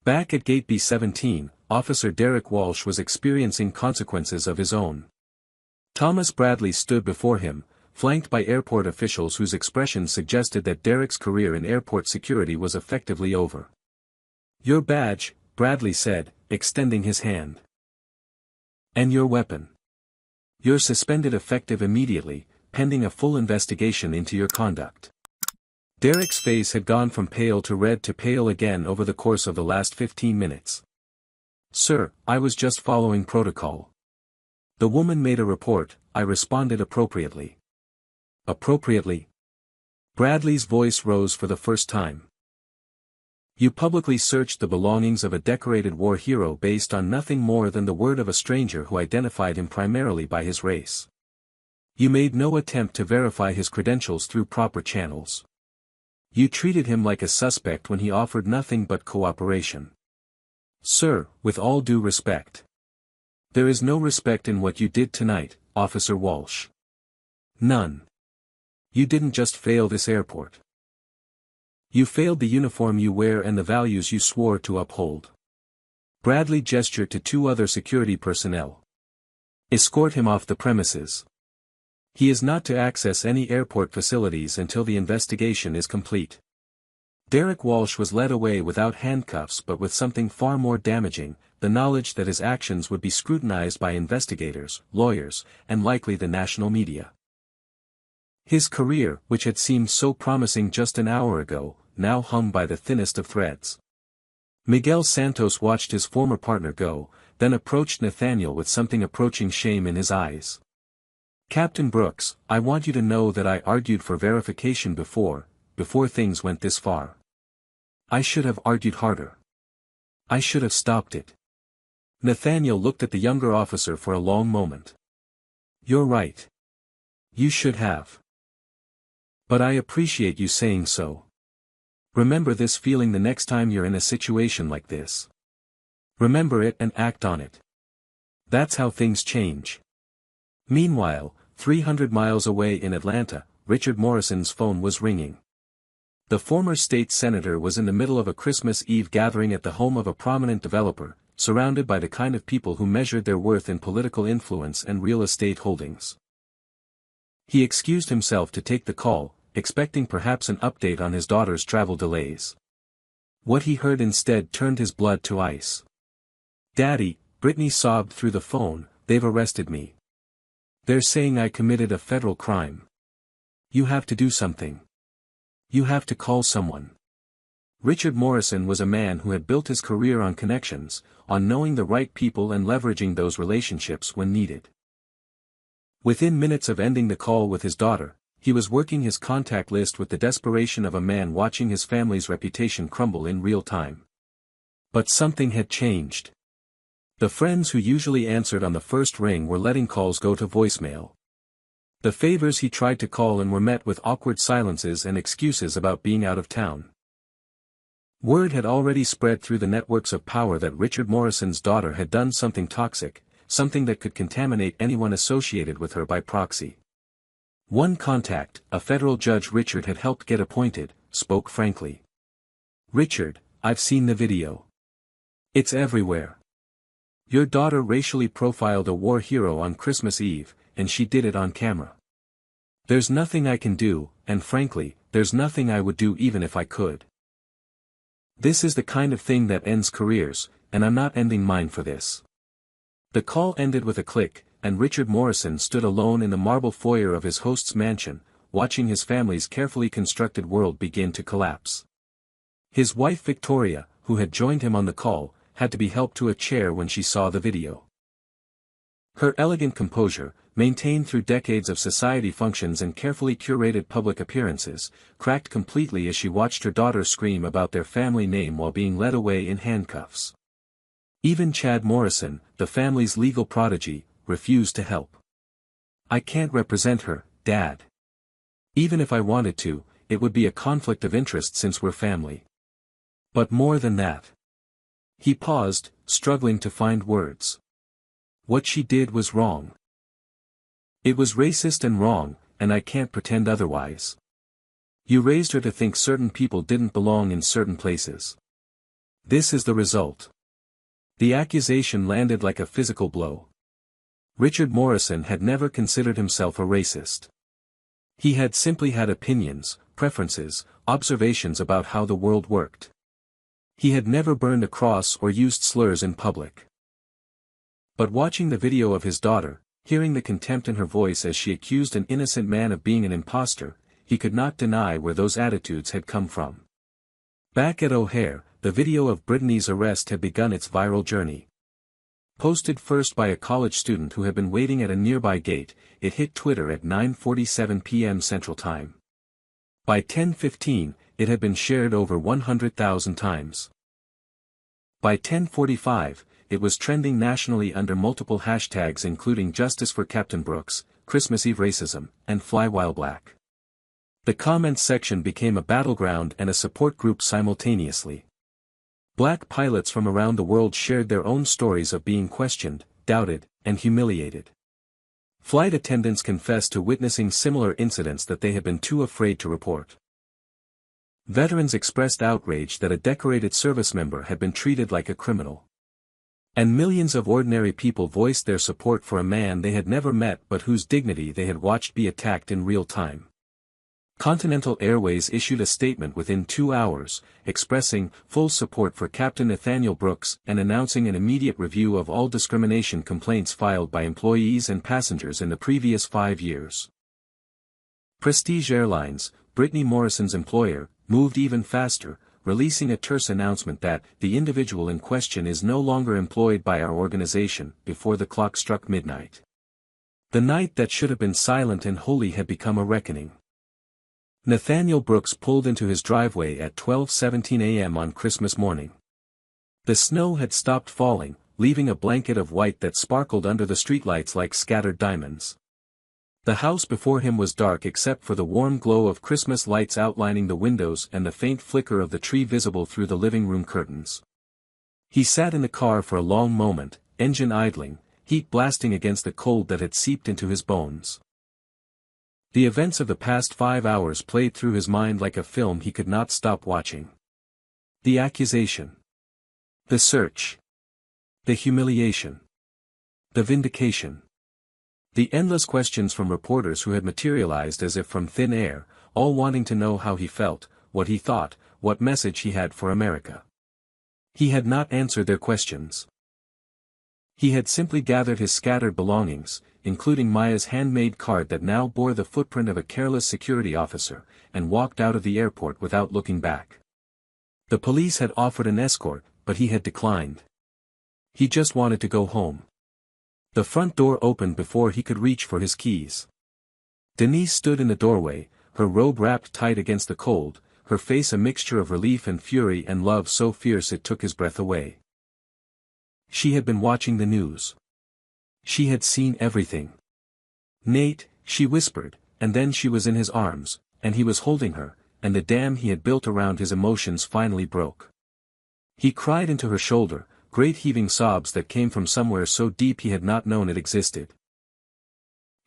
Back at Gate B-17, Officer Derek Walsh was experiencing consequences of his own. Thomas Bradley stood before him, flanked by airport officials whose expressions suggested that Derek's career in airport security was effectively over. "Your badge," Bradley said, extending his hand. "And your weapon. You're suspended effective immediately, pending a full investigation into your conduct." Derek's face had gone from pale to red to pale again over the course of the last 15 minutes. "Sir, I was just following protocol. The woman made a report, I responded appropriately." "Appropriately?" Bradley's voice rose for the first time. "You publicly searched the belongings of a decorated war hero based on nothing more than the word of a stranger who identified him primarily by his race. You made no attempt to verify his credentials through proper channels. You treated him like a suspect when he offered nothing but cooperation. Sir, with all due respect. There is no respect in what you did tonight, Officer Walsh. None. You didn't just fail this airport. You failed the uniform you wear and the values you swore to uphold." Bradley gestured to two other security personnel. "Escort him off the premises. He is not to access any airport facilities until the investigation is complete." Derek Walsh was led away without handcuffs but with something far more damaging, the knowledge that his actions would be scrutinized by investigators, lawyers, and likely the national media. His career, which had seemed so promising just an hour ago, now hung by the thinnest of threads. Miguel Santos watched his former partner go, then approached Nathaniel with something approaching shame in his eyes. "Captain Brooks, I want you to know that I argued for verification before things went this far. I should have argued harder. I should have stopped it." Nathaniel looked at the younger officer for a long moment. "You're right. You should have. But I appreciate you saying so. Remember this feeling the next time you're in a situation like this. Remember it and act on it. That's how things change." Meanwhile, 300 miles away in Atlanta, Richard Morrison's phone was ringing. The former state senator was in the middle of a Christmas Eve gathering at the home of a prominent developer, surrounded by the kind of people who measured their worth in political influence and real estate holdings. He excused himself to take the call, expecting perhaps an update on his daughter's travel delays. What he heard instead turned his blood to ice. "Daddy," Brittany sobbed through the phone, "they've arrested me. They're saying I committed a federal crime. You have to do something. You have to call someone." Richard Morrison was a man who had built his career on connections, on knowing the right people and leveraging those relationships when needed. Within minutes of ending the call with his daughter, he was working his contact list with the desperation of a man watching his family's reputation crumble in real time. But something had changed. The friends who usually answered on the first ring were letting calls go to voicemail. The favors he tried to call and were met with awkward silences and excuses about being out of town. Word had already spread through the networks of power that Richard Morrison's daughter had done something toxic, something that could contaminate anyone associated with her by proxy. One contact, a federal judge Richard had helped get appointed, spoke frankly. "Richard, I've seen the video. It's everywhere. Your daughter racially profiled a war hero on Christmas Eve, and she did it on camera. There's nothing I can do, and frankly, there's nothing I would do even if I could. This is the kind of thing that ends careers, and I'm not ending mine for this." The call ended with a click, and Richard Morrison stood alone in the marble foyer of his host's mansion, watching his family's carefully constructed world begin to collapse. His wife Victoria, who had joined him on the call, had to be helped to a chair when she saw the video. Her elegant composure, maintained through decades of society functions and carefully curated public appearances, cracked completely as she watched her daughter scream about their family name while being led away in handcuffs. Even Chad Morrison, the family's legal prodigy, refused to help. "I can't represent her, Dad. Even if I wanted to, it would be a conflict of interest since we're family. But more than that." He paused, struggling to find words. "What she did was wrong. It was racist and wrong, and I can't pretend otherwise. You raised her to think certain people didn't belong in certain places. This is the result." The accusation landed like a physical blow. Richard Morrison had never considered himself a racist. He had simply had opinions, preferences, observations about how the world worked. He had never burned a cross or used slurs in public. But watching the video of his daughter, hearing the contempt in her voice as she accused an innocent man of being an imposter, he could not deny where those attitudes had come from. Back at O'Hare, the video of Brittany's arrest had begun its viral journey. Posted first by a college student who had been waiting at a nearby gate, it hit Twitter at 9:47 p.m. Central Time. By 10:15, it had been shared over 100,000 times. By 10:45, it was trending nationally under multiple hashtags including Justice for Captain Brooks, Christmas Eve Racism, and Fly While Black. The comments section became a battleground and a support group simultaneously. Black pilots from around the world shared their own stories of being questioned, doubted, and humiliated. Flight attendants confessed to witnessing similar incidents that they had been too afraid to report. Veterans expressed outrage that a decorated service member had been treated like a criminal. And millions of ordinary people voiced their support for a man they had never met but whose dignity they had watched be attacked in real time. Continental Airways issued a statement within 2 hours, expressing full support for Captain Nathaniel Brooks and announcing an immediate review of all discrimination complaints filed by employees and passengers in the previous 5 years. Prestige Airlines, Brittany Morrison's employer, moved even faster, releasing a terse announcement that the individual in question is no longer employed by our organization before the clock struck midnight. The night that should have been silent and holy had become a reckoning. Nathaniel Brooks pulled into his driveway at 12:17 a.m. on Christmas morning. The snow had stopped falling, leaving a blanket of white that sparkled under the streetlights like scattered diamonds. The house before him was dark except for the warm glow of Christmas lights outlining the windows and the faint flicker of the tree visible through the living room curtains. He sat in the car for a long moment, engine idling, heat blasting against the cold that had seeped into his bones. The events of the past 5 hours played through his mind like a film he could not stop watching. The accusation. The search. The humiliation. The vindication. The endless questions from reporters who had materialized as if from thin air, all wanting to know how he felt, what he thought, what message he had for America. He had not answered their questions. He had simply gathered his scattered belongings, including Maya's handmade card that now bore the footprint of a careless security officer, and walked out of the airport without looking back. The police had offered an escort, but he had declined. He just wanted to go home. The front door opened before he could reach for his keys. Denise stood in the doorway, her robe wrapped tight against the cold, her face a mixture of relief and fury and love so fierce it took his breath away. She had been watching the news. She had seen everything. Nate, she whispered, and then she was in his arms, and he was holding her, and the dam he had built around his emotions finally broke. He cried into her shoulder, great heaving sobs that came from somewhere so deep he had not known it existed.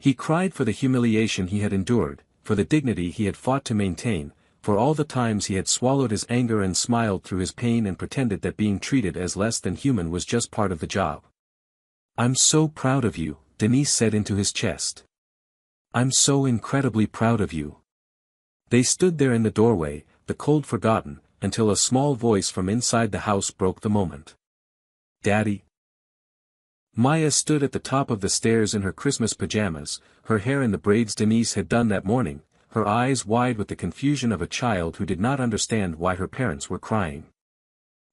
He cried for the humiliation he had endured, for the dignity he had fought to maintain, for all the times he had swallowed his anger and smiled through his pain and pretended that being treated as less than human was just part of the job. "I'm so proud of you," Denise said into his chest. "I'm so incredibly proud of you." They stood there in the doorway, the cold forgotten, until a small voice from inside the house broke the moment. "Daddy?" Maya stood at the top of the stairs in her Christmas pajamas, her hair in the braids Denise had done that morning, her eyes wide with the confusion of a child who did not understand why her parents were crying.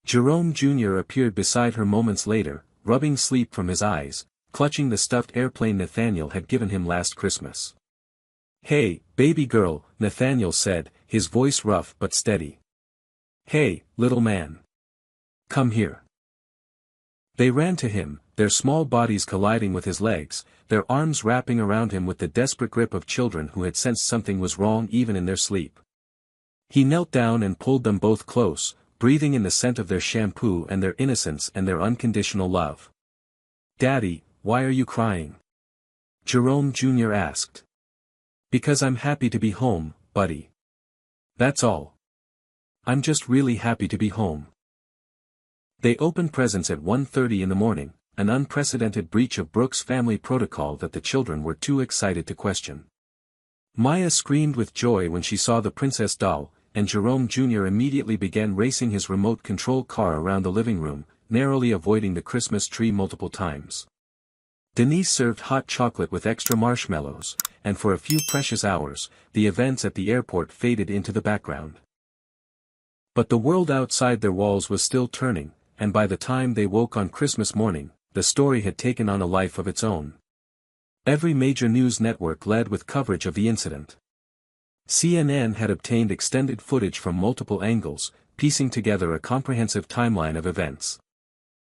Jerome Jr. appeared beside her moments later, rubbing sleep from his eyes, clutching the stuffed airplane Nathaniel had given him last Christmas. "Hey, baby girl," Nathaniel said, his voice rough but steady. "Hey, little man. Come here." They ran to him, their small bodies colliding with his legs, their arms wrapping around him with the desperate grip of children who had sensed something was wrong even in their sleep. He knelt down and pulled them both close, breathing in the scent of their shampoo and their innocence and their unconditional love. "Daddy, why are you crying?" Jerome Jr. asked. "Because I'm happy to be home, buddy. That's all. I'm just really happy to be home." They opened presents at 1:30 in the morning, an unprecedented breach of Brooks' family protocol that the children were too excited to question. Maya screamed with joy when she saw the princess doll, and Jerome Jr. immediately began racing his remote control car around the living room, narrowly avoiding the Christmas tree multiple times. Denise served hot chocolate with extra marshmallows, and for a few precious hours, the events at the airport faded into the background. But the world outside their walls was still turning, and by the time they woke on Christmas morning, the story had taken on a life of its own. Every major news network led with coverage of the incident. CNN had obtained extended footage from multiple angles, piecing together a comprehensive timeline of events.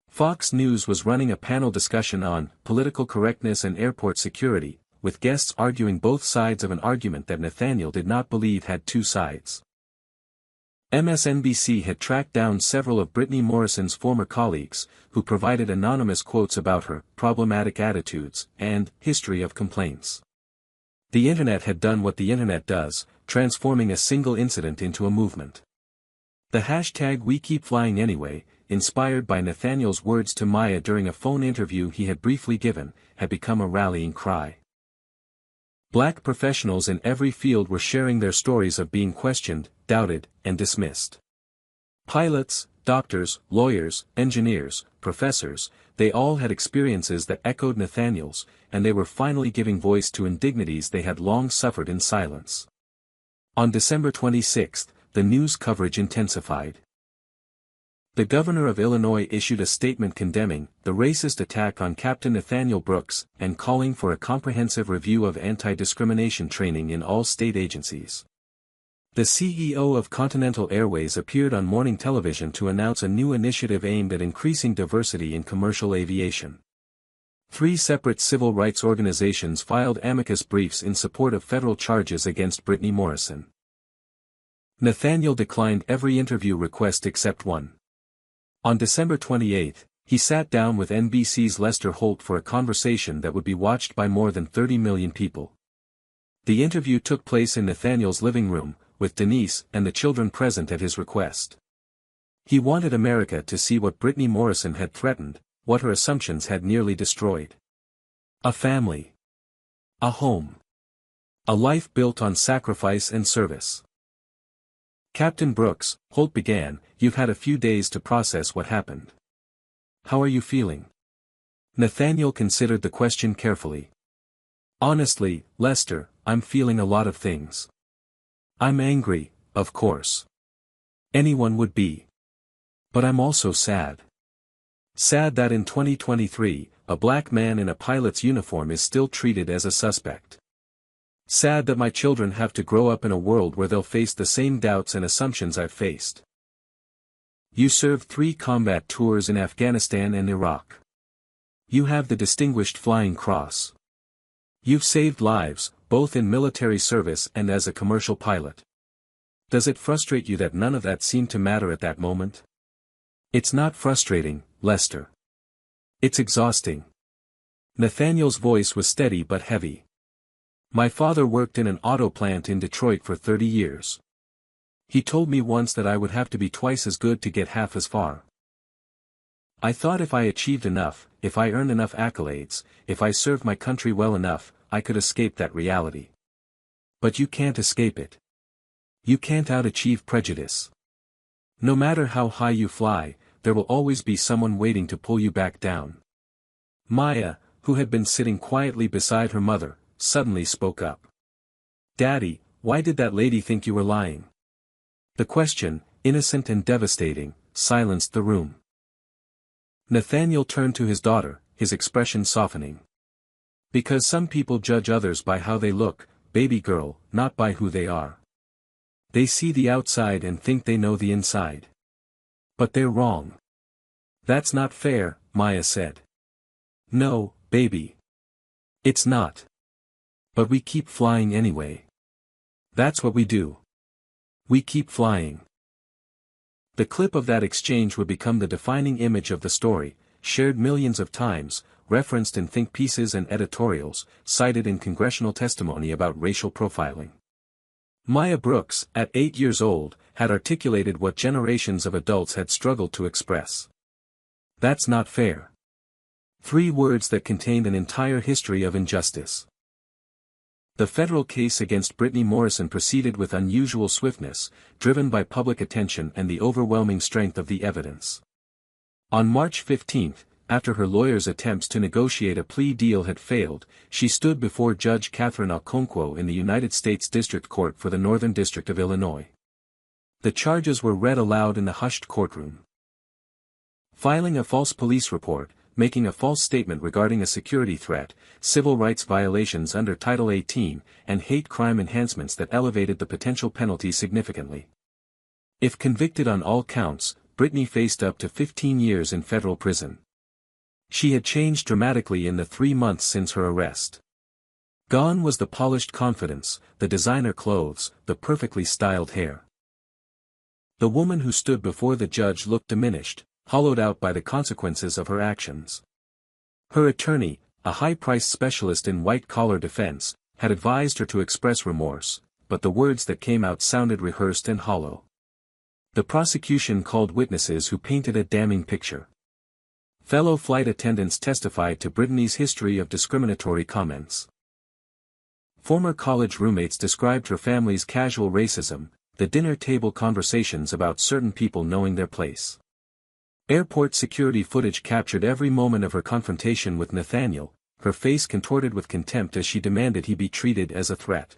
Fox News was running a panel discussion on political correctness and airport security, with guests arguing both sides of an argument that Nathaniel did not believe had two sides. MSNBC had tracked down several of Brittany Morrison's former colleagues, who provided anonymous quotes about her problematic attitudes and history of complaints. The internet had done what the internet does, transforming a single incident into a movement. The hashtag #WeKeepFlyingAnyway, inspired by Nathaniel's words to Maya during a phone interview he had briefly given, had become a rallying cry. Black professionals in every field were sharing their stories of being questioned, doubted, and dismissed. Pilots, doctors, lawyers, engineers, professors, they all had experiences that echoed Nathaniel's, and they were finally giving voice to indignities they had long suffered in silence. On December 26, the news coverage intensified. The governor of Illinois issued a statement condemning the racist attack on Captain Nathaniel Brooks and calling for a comprehensive review of anti-discrimination training in all state agencies. The CEO of Continental Airways appeared on morning television to announce a new initiative aimed at increasing diversity in commercial aviation. 3 separate civil rights organizations filed amicus briefs in support of federal charges against Brittany Morrison. Nathaniel declined every interview request except one. On December 28, he sat down with NBC's Lester Holt for a conversation that would be watched by more than 30 million people. The interview took place in Nathaniel's living room, with Denise and the children present at his request. He wanted America to see what Brittany Morrison had threatened, what her assumptions had nearly destroyed. A family. A home. A life built on sacrifice and service. Captain Brooks, Holt began, you've had a few days to process what happened. How are you feeling? Nathaniel considered the question carefully. Honestly, Lester, I'm feeling a lot of things. I'm angry, of course. Anyone would be. But I'm also sad. Sad that in 2023, a black man in a pilot's uniform is still treated as a suspect. Sad that my children have to grow up in a world where they'll face the same doubts and assumptions I've faced. You served 3 combat tours in Afghanistan and Iraq. You have the Distinguished Flying Cross. You've saved lives, both in military service and as a commercial pilot. Does it frustrate you that none of that seemed to matter at that moment? It's not frustrating, Lester. It's exhausting. Nathaniel's voice was steady but heavy. My father worked in an auto plant in Detroit for 30 years. He told me once that I would have to be twice as good to get half as far. I thought if I achieved enough, if I earned enough accolades, if I served my country well enough, I could escape that reality. But you can't escape it. You can't out-achieve prejudice. No matter how high you fly, there will always be someone waiting to pull you back down. Maya, who had been sitting quietly beside her mother, suddenly spoke up. Daddy, why did that lady think you were lying? The question, innocent and devastating, silenced the room. Nathaniel turned to his daughter, his expression softening. Because some people judge others by how they look, baby girl, not by who they are. They see the outside and think they know the inside. But they're wrong. That's not fair, Maya said. No, baby. It's not. But we keep flying anyway. That's what we do. We keep flying. The clip of that exchange would become the defining image of the story, shared millions of times, referenced in think pieces and editorials, cited in congressional testimony about racial profiling. Maya Brooks, at 8 years old, had articulated what generations of adults had struggled to express. That's not fair. 3 words that contained an entire history of injustice. The federal case against Brittany Morrison proceeded with unusual swiftness, driven by public attention and the overwhelming strength of the evidence. On March 15, after her lawyer's attempts to negotiate a plea deal had failed, she stood before Judge Catherine Okonkwo in the United States District Court for the Northern District of Illinois. The charges were read aloud in the hushed courtroom. Filing a false police report, making a false statement regarding a security threat, civil rights violations under Title 18, and hate crime enhancements that elevated the potential penalty significantly. If convicted on all counts, Brittany faced up to 15 years in federal prison. She had changed dramatically in the 3 months since her arrest. Gone was the polished confidence, the designer clothes, the perfectly styled hair. The woman who stood before the judge looked diminished, hollowed out by the consequences of her actions. Her attorney, a high-priced specialist in white-collar defense, had advised her to express remorse, but the words that came out sounded rehearsed and hollow. The prosecution called witnesses who painted a damning picture. Fellow flight attendants testified to Brittany's history of discriminatory comments. Former college roommates described her family's casual racism, the dinner table conversations about certain people knowing their place. Airport security footage captured every moment of her confrontation with Nathaniel, her face contorted with contempt as she demanded he be treated as a threat.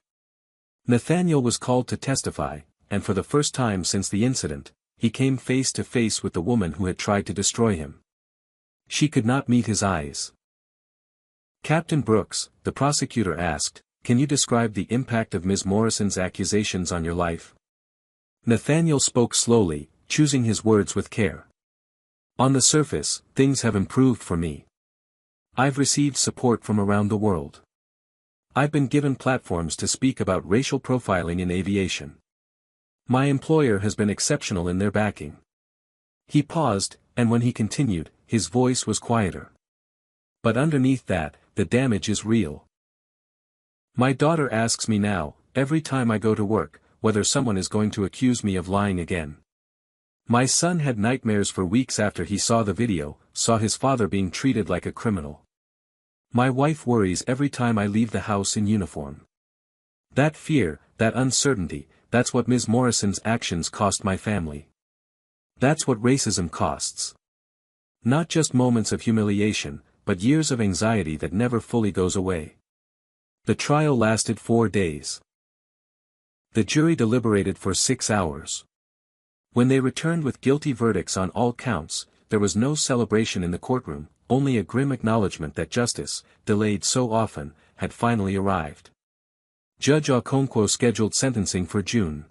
Nathaniel was called to testify, and for the first time since the incident, he came face to face with the woman who had tried to destroy him. She could not meet his eyes. "Captain Brooks," the prosecutor asked, "can you describe the impact of Ms. Morrison's accusations on your life?" Nathaniel spoke slowly, choosing his words with care. "On the surface, things have improved for me. I've received support from around the world. I've been given platforms to speak about racial profiling in aviation. My employer has been exceptional in their backing." He paused, and when he continued, his voice was quieter. "But underneath that, the damage is real. My daughter asks me now, every time I go to work, whether someone is going to accuse me of lying again. My son had nightmares for weeks after he saw the video, saw his father being treated like a criminal. My wife worries every time I leave the house in uniform. That fear, that uncertainty, that's what Ms. Morrison's actions cost my family. That's what racism costs. Not just moments of humiliation, but years of anxiety that never fully goes away." The trial lasted 4 days. The jury deliberated for 6 hours. When they returned with guilty verdicts on all counts, there was no celebration in the courtroom, only a grim acknowledgement that justice, delayed so often, had finally arrived. Judge Okonkwo scheduled sentencing for June.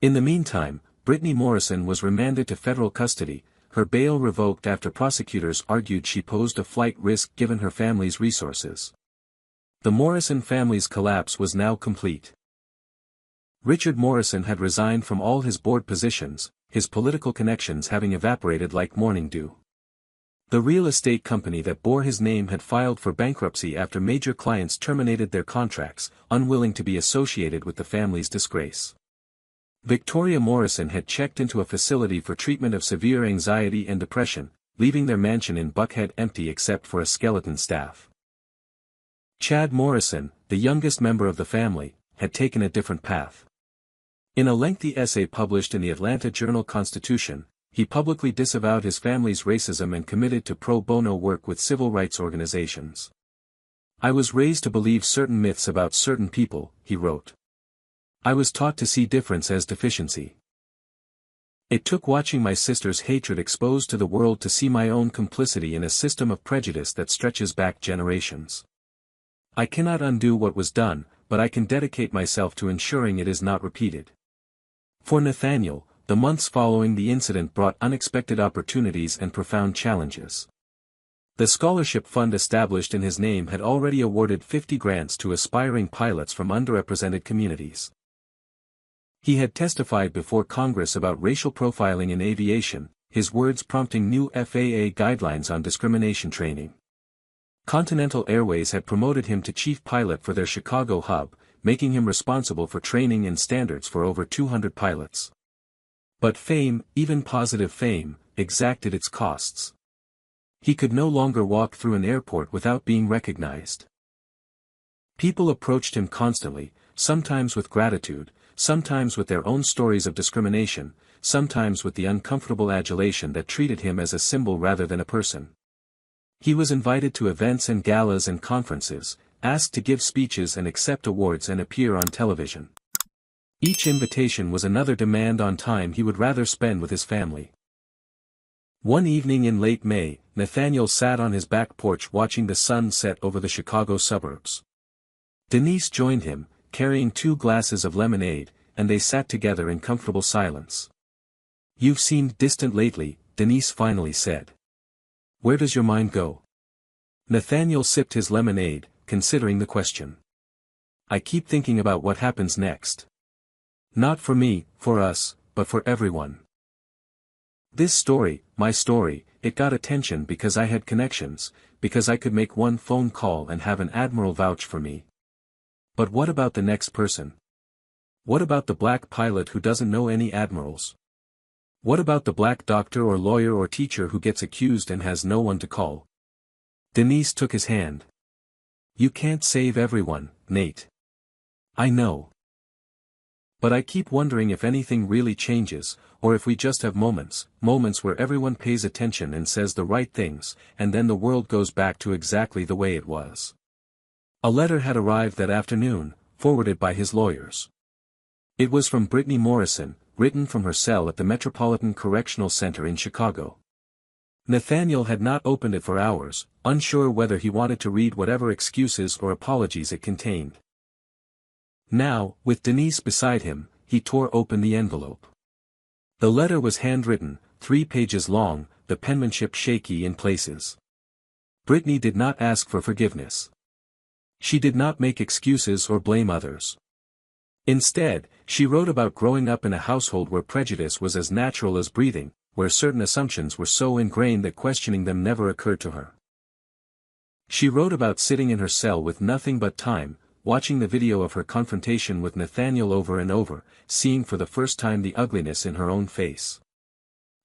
In the meantime, Brittany Morrison was remanded to federal custody, her bail revoked after prosecutors argued she posed a flight risk given her family's resources. The Morrison family's collapse was now complete. Richard Morrison had resigned from all his board positions, his political connections having evaporated like morning dew. The real estate company that bore his name had filed for bankruptcy after major clients terminated their contracts, unwilling to be associated with the family's disgrace. Victoria Morrison had checked into a facility for treatment of severe anxiety and depression, leaving their mansion in Buckhead empty except for a skeleton staff. Chad Morrison, the youngest member of the family, had taken a different path. In a lengthy essay published in the Atlanta Journal-Constitution, he publicly disavowed his family's racism and committed to pro bono work with civil rights organizations. "I was raised to believe certain myths about certain people," he wrote. "I was taught to see difference as deficiency. It took watching my sister's hatred exposed to the world to see my own complicity in a system of prejudice that stretches back generations. I cannot undo what was done, but I can dedicate myself to ensuring it is not repeated." For Nathaniel, the months following the incident brought unexpected opportunities and profound challenges. The scholarship fund established in his name had already awarded 50 grants to aspiring pilots from underrepresented communities. He had testified before Congress about racial profiling in aviation, his words prompting new FAA guidelines on discrimination training. Continental Airways had promoted him to chief pilot for their Chicago hub, making him responsible for training and standards for over 200 pilots. But fame, even positive fame, exacted its costs. He could no longer walk through an airport without being recognized. People approached him constantly, sometimes with gratitude, sometimes with their own stories of discrimination, sometimes with the uncomfortable adulation that treated him as a symbol rather than a person. He was invited to events and galas and conferences, asked to give speeches and accept awards and appear on television. Each invitation was another demand on time he would rather spend with his family. One evening in late May, Nathaniel sat on his back porch watching the sun set over the Chicago suburbs. Denise joined him, carrying 2 glasses of lemonade, and they sat together in comfortable silence. "You've seemed distant lately," Denise finally said. "Where does your mind go?" Nathaniel sipped his lemonade, considering the question. "I keep thinking about what happens next. Not for me, for us, but for everyone. This story, my story, it got attention because I had connections, because I could make one phone call and have an admiral vouch for me. But what about the next person? What about the black pilot who doesn't know any admirals? What about the black doctor or lawyer or teacher who gets accused and has no one to call?" Denise took his hand. "You can't save everyone, Nate. I know. But I keep wondering if anything really changes, or if we just have moments where everyone pays attention and says the right things, and then the world goes back to exactly the way it was." A letter had arrived that afternoon, forwarded by his lawyers. It was from Brittany Morrison, written from her cell at the Metropolitan Correctional Center in Chicago. Nathaniel had not opened it for hours, unsure whether he wanted to read whatever excuses or apologies it contained. Now, with Denise beside him, he tore open the envelope. The letter was handwritten, 3 pages long, the penmanship shaky in places. Brittany did not ask for forgiveness. She did not make excuses or blame others. Instead, she wrote about growing up in a household where prejudice was as natural as breathing, where certain assumptions were so ingrained that questioning them never occurred to her. She wrote about sitting in her cell with nothing but time, watching the video of her confrontation with Nathaniel over and over, seeing for the first time the ugliness in her own face.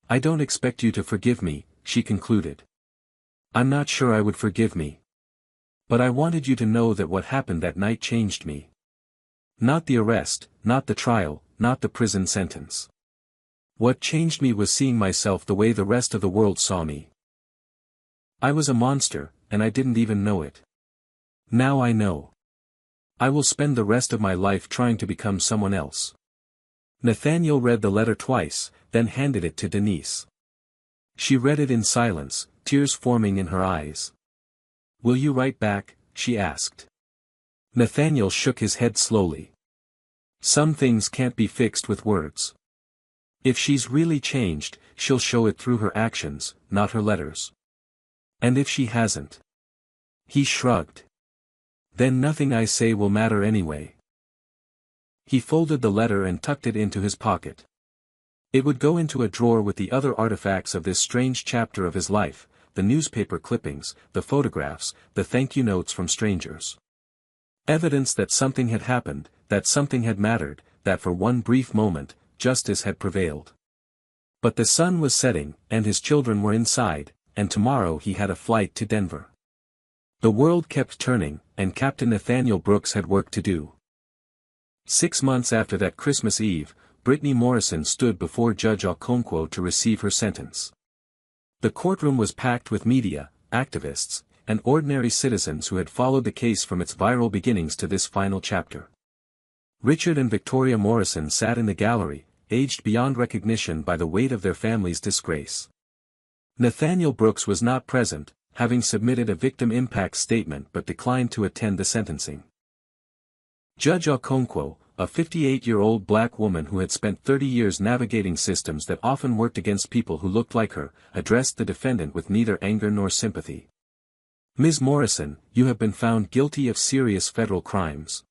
"I don't expect you to forgive me," she concluded. "I'm not sure I would forgive me. But I wanted you to know that what happened that night changed me. Not the arrest, not the trial, not the prison sentence. What changed me was seeing myself the way the rest of the world saw me. I was a monster, and I didn't even know it. Now I know. I will spend the rest of my life trying to become someone else." Nathaniel read the letter twice, then handed it to Denise. She read it in silence, tears forming in her eyes. "Will you write back?" she asked. Nathaniel shook his head slowly. "Some things can't be fixed with words. If she's really changed, she'll show it through her actions, not her letters. And if she hasn't?" He shrugged. "Then nothing I say will matter anyway." He folded the letter and tucked it into his pocket. It would go into a drawer with the other artifacts of this strange chapter of his life, the newspaper clippings, the photographs, the thank-you notes from strangers. Evidence that something had happened, that something had mattered, that for one brief moment, justice had prevailed. But the sun was setting, and his children were inside, and tomorrow he had a flight to Denver. The world kept turning, and Captain Nathaniel Brooks had work to do. 6 months after that Christmas Eve, Brittany Morrison stood before Judge Okonkwo to receive her sentence. The courtroom was packed with media, activists, and ordinary citizens who had followed the case from its viral beginnings to this final chapter. Richard and Victoria Morrison sat in the gallery, aged beyond recognition by the weight of their family's disgrace. Nathaniel Brooks was not present, having submitted a victim impact statement but declined to attend the sentencing. Judge Okonkwo, a 58-year-old black woman who had spent 30 years navigating systems that often worked against people who looked like her, addressed the defendant with neither anger nor sympathy. "Ms. Morrison, you have been found guilty of serious federal crimes.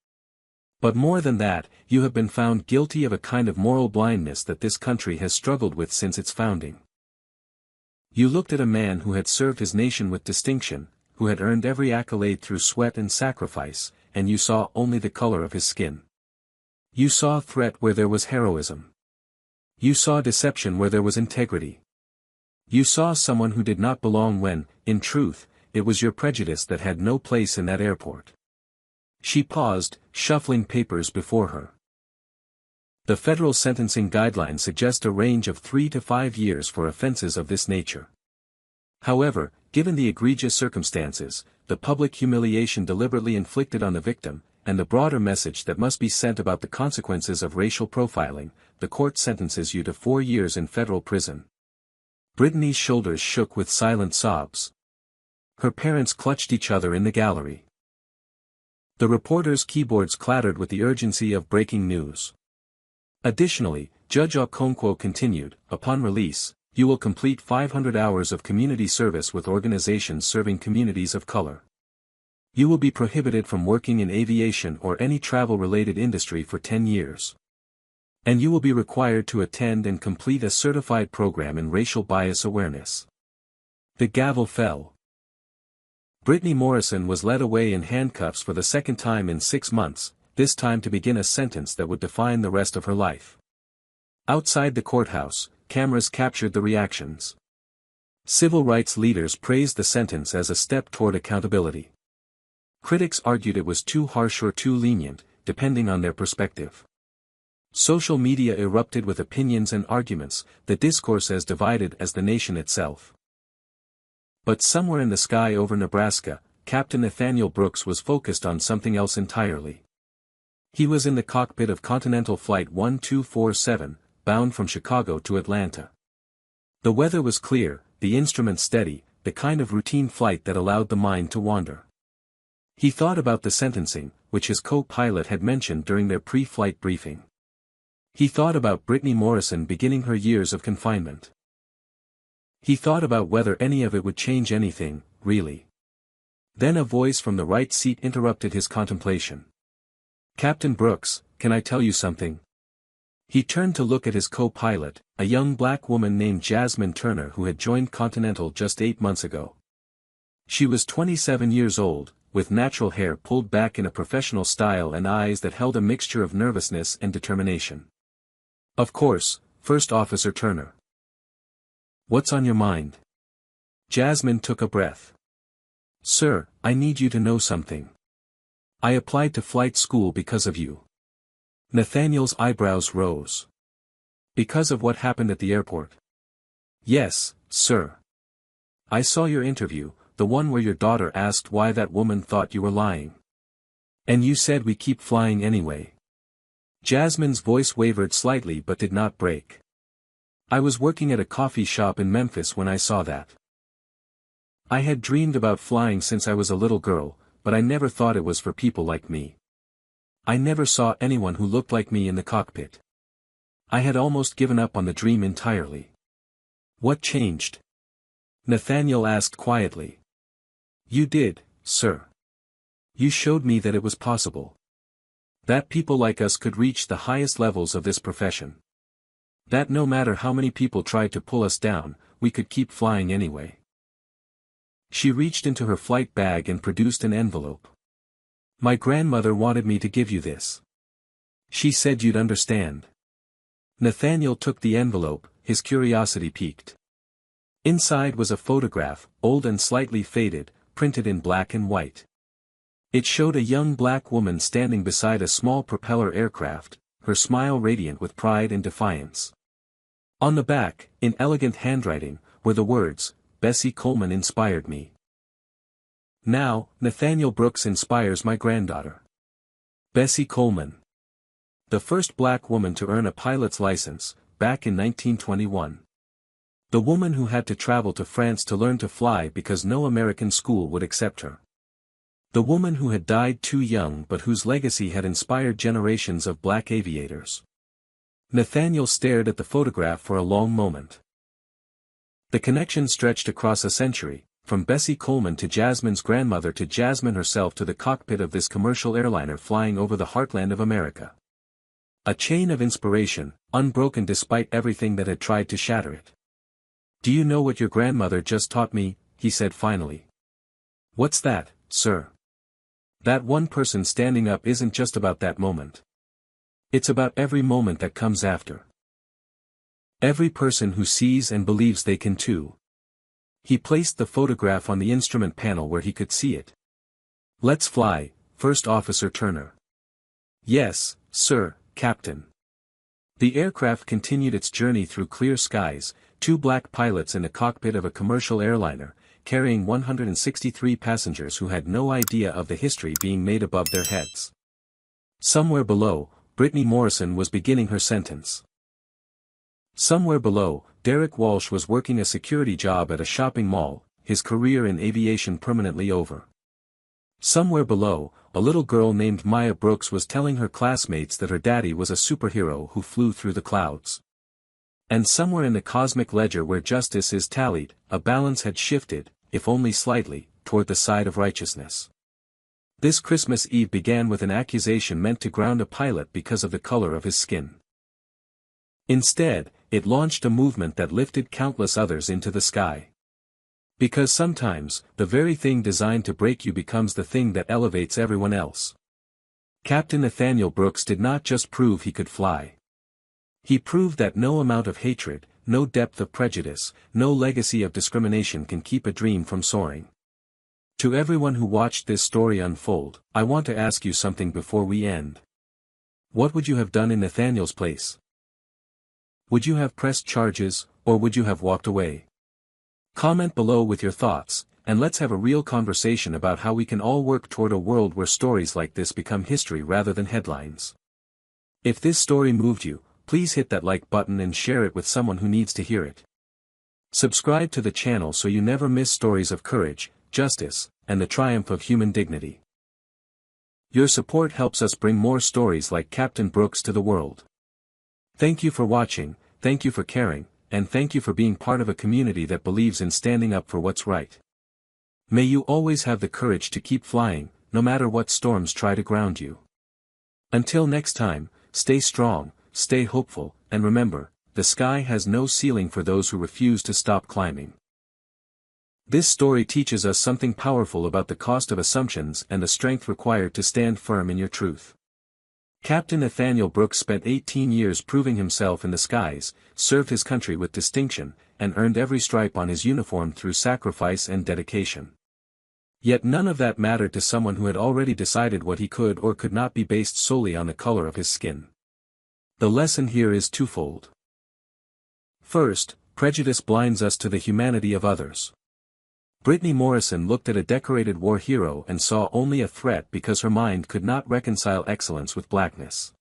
But more than that, you have been found guilty of a kind of moral blindness that this country has struggled with since its founding. You looked at a man who had served his nation with distinction, who had earned every accolade through sweat and sacrifice, and you saw only the color of his skin. You saw threat where there was heroism. You saw deception where there was integrity. You saw someone who did not belong when, in truth, it was your prejudice that had no place in that airport. She paused, shuffling papers before her. The federal sentencing guidelines suggest a range of 3 to 5 years for offenses of this nature. However, given the egregious circumstances, the public humiliation deliberately inflicted on the victim, and the broader message that must be sent about the consequences of racial profiling, the court sentences you to 4 years in federal prison. Brittany's shoulders shook with silent sobs. Her parents clutched each other in the gallery. The reporters' keyboards clattered with the urgency of breaking news. Additionally, Judge Okonkwo continued, upon release, you will complete 500 hours of community service with organizations serving communities of color. You will be prohibited from working in aviation or any travel-related industry for 10 years. And you will be required to attend and complete a certified program in racial bias awareness. The gavel fell. Brittany Morrison was led away in handcuffs for the second time in 6 months, this time to begin a sentence that would define the rest of her life. Outside the courthouse, cameras captured the reactions. Civil rights leaders praised the sentence as a step toward accountability. Critics argued it was too harsh or too lenient, depending on their perspective. Social media erupted with opinions and arguments, the discourse as divided as the nation itself. But somewhere in the sky over Nebraska, Captain Nathaniel Brooks was focused on something else entirely. He was in the cockpit of Continental Flight 1247, bound from Chicago to Atlanta. The weather was clear, the instruments steady, the kind of routine flight that allowed the mind to wander. He thought about the sentencing, which his co-pilot had mentioned during their pre-flight briefing. He thought about Brittany Morrison beginning her years of confinement. He thought about whether any of it would change anything, really. Then a voice from the right seat interrupted his contemplation. Captain Brooks, can I tell you something? He turned to look at his co-pilot, a young black woman named Jasmine Turner who had joined Continental just 8 months ago. She was 27 years old, with natural hair pulled back in a professional style and eyes that held a mixture of nervousness and determination. Of course, First Officer Turner. What's on your mind? Jasmine took a breath. Sir, I need you to know something. I applied to flight school because of you. Nathaniel's eyebrows rose. Because of what happened at the airport? Yes, sir. I saw your interview, the one where your daughter asked why that woman thought you were lying. And you said we keep flying anyway. Jasmine's voice wavered slightly but did not break. I was working at a coffee shop in Memphis when I saw that. I had dreamed about flying since I was a little girl, but I never thought it was for people like me. I never saw anyone who looked like me in the cockpit. I had almost given up on the dream entirely. What changed? Nathaniel asked quietly. You did, sir. You showed me that it was possible. That people like us could reach the highest levels of this profession. That no matter how many people tried to pull us down, we could keep flying anyway. She reached into her flight bag and produced an envelope. My grandmother wanted me to give you this. She said you'd understand. Nathaniel took the envelope, his curiosity piqued. Inside was a photograph, old and slightly faded, printed in black and white. It showed a young black woman standing beside a small propeller aircraft, her smile radiant with pride and defiance. On the back, in elegant handwriting, were the words, Bessie Coleman inspired me. Now, Nathaniel Brooks inspires my granddaughter. Bessie Coleman. The first black woman to earn a pilot's license, back in 1921. The woman who had to travel to France to learn to fly because no American school would accept her. The woman who had died too young but whose legacy had inspired generations of black aviators. Nathaniel stared at the photograph for a long moment. The connection stretched across a century, from Bessie Coleman to Jasmine's grandmother to Jasmine herself to the cockpit of this commercial airliner flying over the heartland of America. A chain of inspiration, unbroken despite everything that had tried to shatter it. Do you know what your grandmother just taught me? He said finally. What's that, sir? That one person standing up isn't just about that moment. It's about every moment that comes after. Every person who sees and believes they can too. He placed the photograph on the instrument panel where he could see it. Let's fly, First Officer Turner. Yes, sir, Captain. The aircraft continued its journey through clear skies, two black pilots in the cockpit of a commercial airliner, carrying 163 passengers who had no idea of the history being made above their heads. Somewhere below, Brittany Morrison was beginning her sentence. Somewhere below, Derek Walsh was working a security job at a shopping mall, his career in aviation permanently over. Somewhere below, a little girl named Maya Brooks was telling her classmates that her daddy was a superhero who flew through the clouds. And somewhere in the cosmic ledger where justice is tallied, a balance had shifted, if only slightly, toward the side of righteousness. This Christmas Eve began with an accusation meant to ground a pilot because of the color of his skin. Instead, it launched a movement that lifted countless others into the sky. Because sometimes, the very thing designed to break you becomes the thing that elevates everyone else. Captain Nathaniel Brooks did not just prove he could fly. He proved that no amount of hatred, no depth of prejudice, no legacy of discrimination can keep a dream from soaring. To everyone who watched this story unfold, I want to ask you something before we end. What would you have done in Nathaniel's place? Would you have pressed charges, or would you have walked away? Comment below with your thoughts, and let's have a real conversation about how we can all work toward a world where stories like this become history rather than headlines. If this story moved you, please hit that like button and share it with someone who needs to hear it. Subscribe to the channel so you never miss stories of courage, justice, and the triumph of human dignity. Your support helps us bring more stories like Captain Brooks to the world. Thank you for watching, thank you for caring, and thank you for being part of a community that believes in standing up for what's right. May you always have the courage to keep flying, no matter what storms try to ground you. Until next time, stay strong, stay hopeful, and remember, the sky has no ceiling for those who refuse to stop climbing. This story teaches us something powerful about the cost of assumptions and the strength required to stand firm in your truth. Captain Nathaniel Brooks spent 18 years proving himself in the skies, served his country with distinction, and earned every stripe on his uniform through sacrifice and dedication. Yet none of that mattered to someone who had already decided what he could or could not be based solely on the color of his skin. The lesson here is twofold. First, prejudice blinds us to the humanity of others. Brittany Morrison looked at a decorated war hero and saw only a threat because her mind could not reconcile excellence with blackness.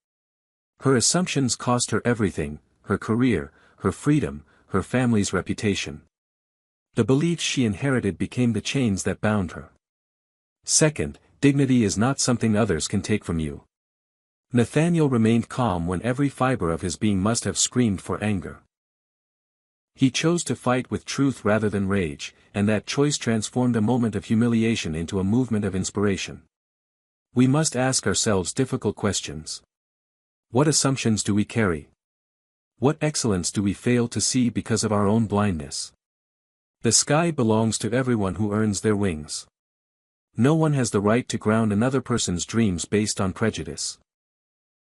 Her assumptions cost her everything, her career, her freedom, her family's reputation. The beliefs she inherited became the chains that bound her. Second, dignity is not something others can take from you. Nathaniel remained calm when every fiber of his being must have screamed for anger. He chose to fight with truth rather than rage, and that choice transformed a moment of humiliation into a movement of inspiration. We must ask ourselves difficult questions. What assumptions do we carry? What excellence do we fail to see because of our own blindness? The sky belongs to everyone who earns their wings. No one has the right to ground another person's dreams based on prejudice.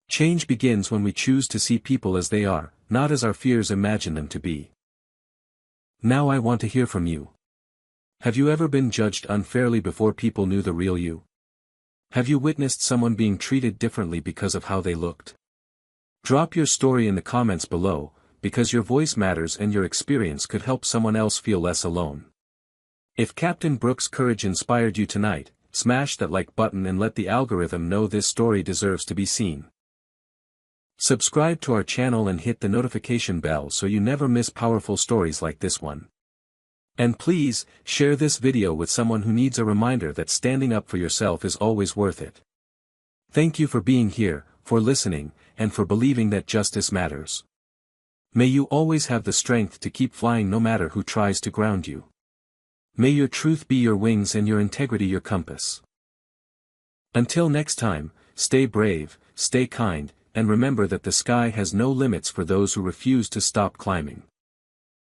Change begins when we choose to see people as they are, not as our fears imagine them to be. Now I want to hear from you. Have you ever been judged unfairly before people knew the real you? Have you witnessed someone being treated differently because of how they looked? Drop your story in the comments below, because your voice matters and your experience could help someone else feel less alone. If Captain Brooks' courage inspired you tonight, smash that like button and let the algorithm know this story deserves to be seen. Subscribe to our channel and hit the notification bell so you never miss powerful stories like this one. And please, share this video with someone who needs a reminder that standing up for yourself is always worth it. Thank you for being here, for listening, and for believing that justice matters. May you always have the strength to keep flying no matter who tries to ground you. May your truth be your wings and your integrity your compass. Until next time, stay brave, stay kind, and remember that the sky has no limits for those who refuse to stop climbing.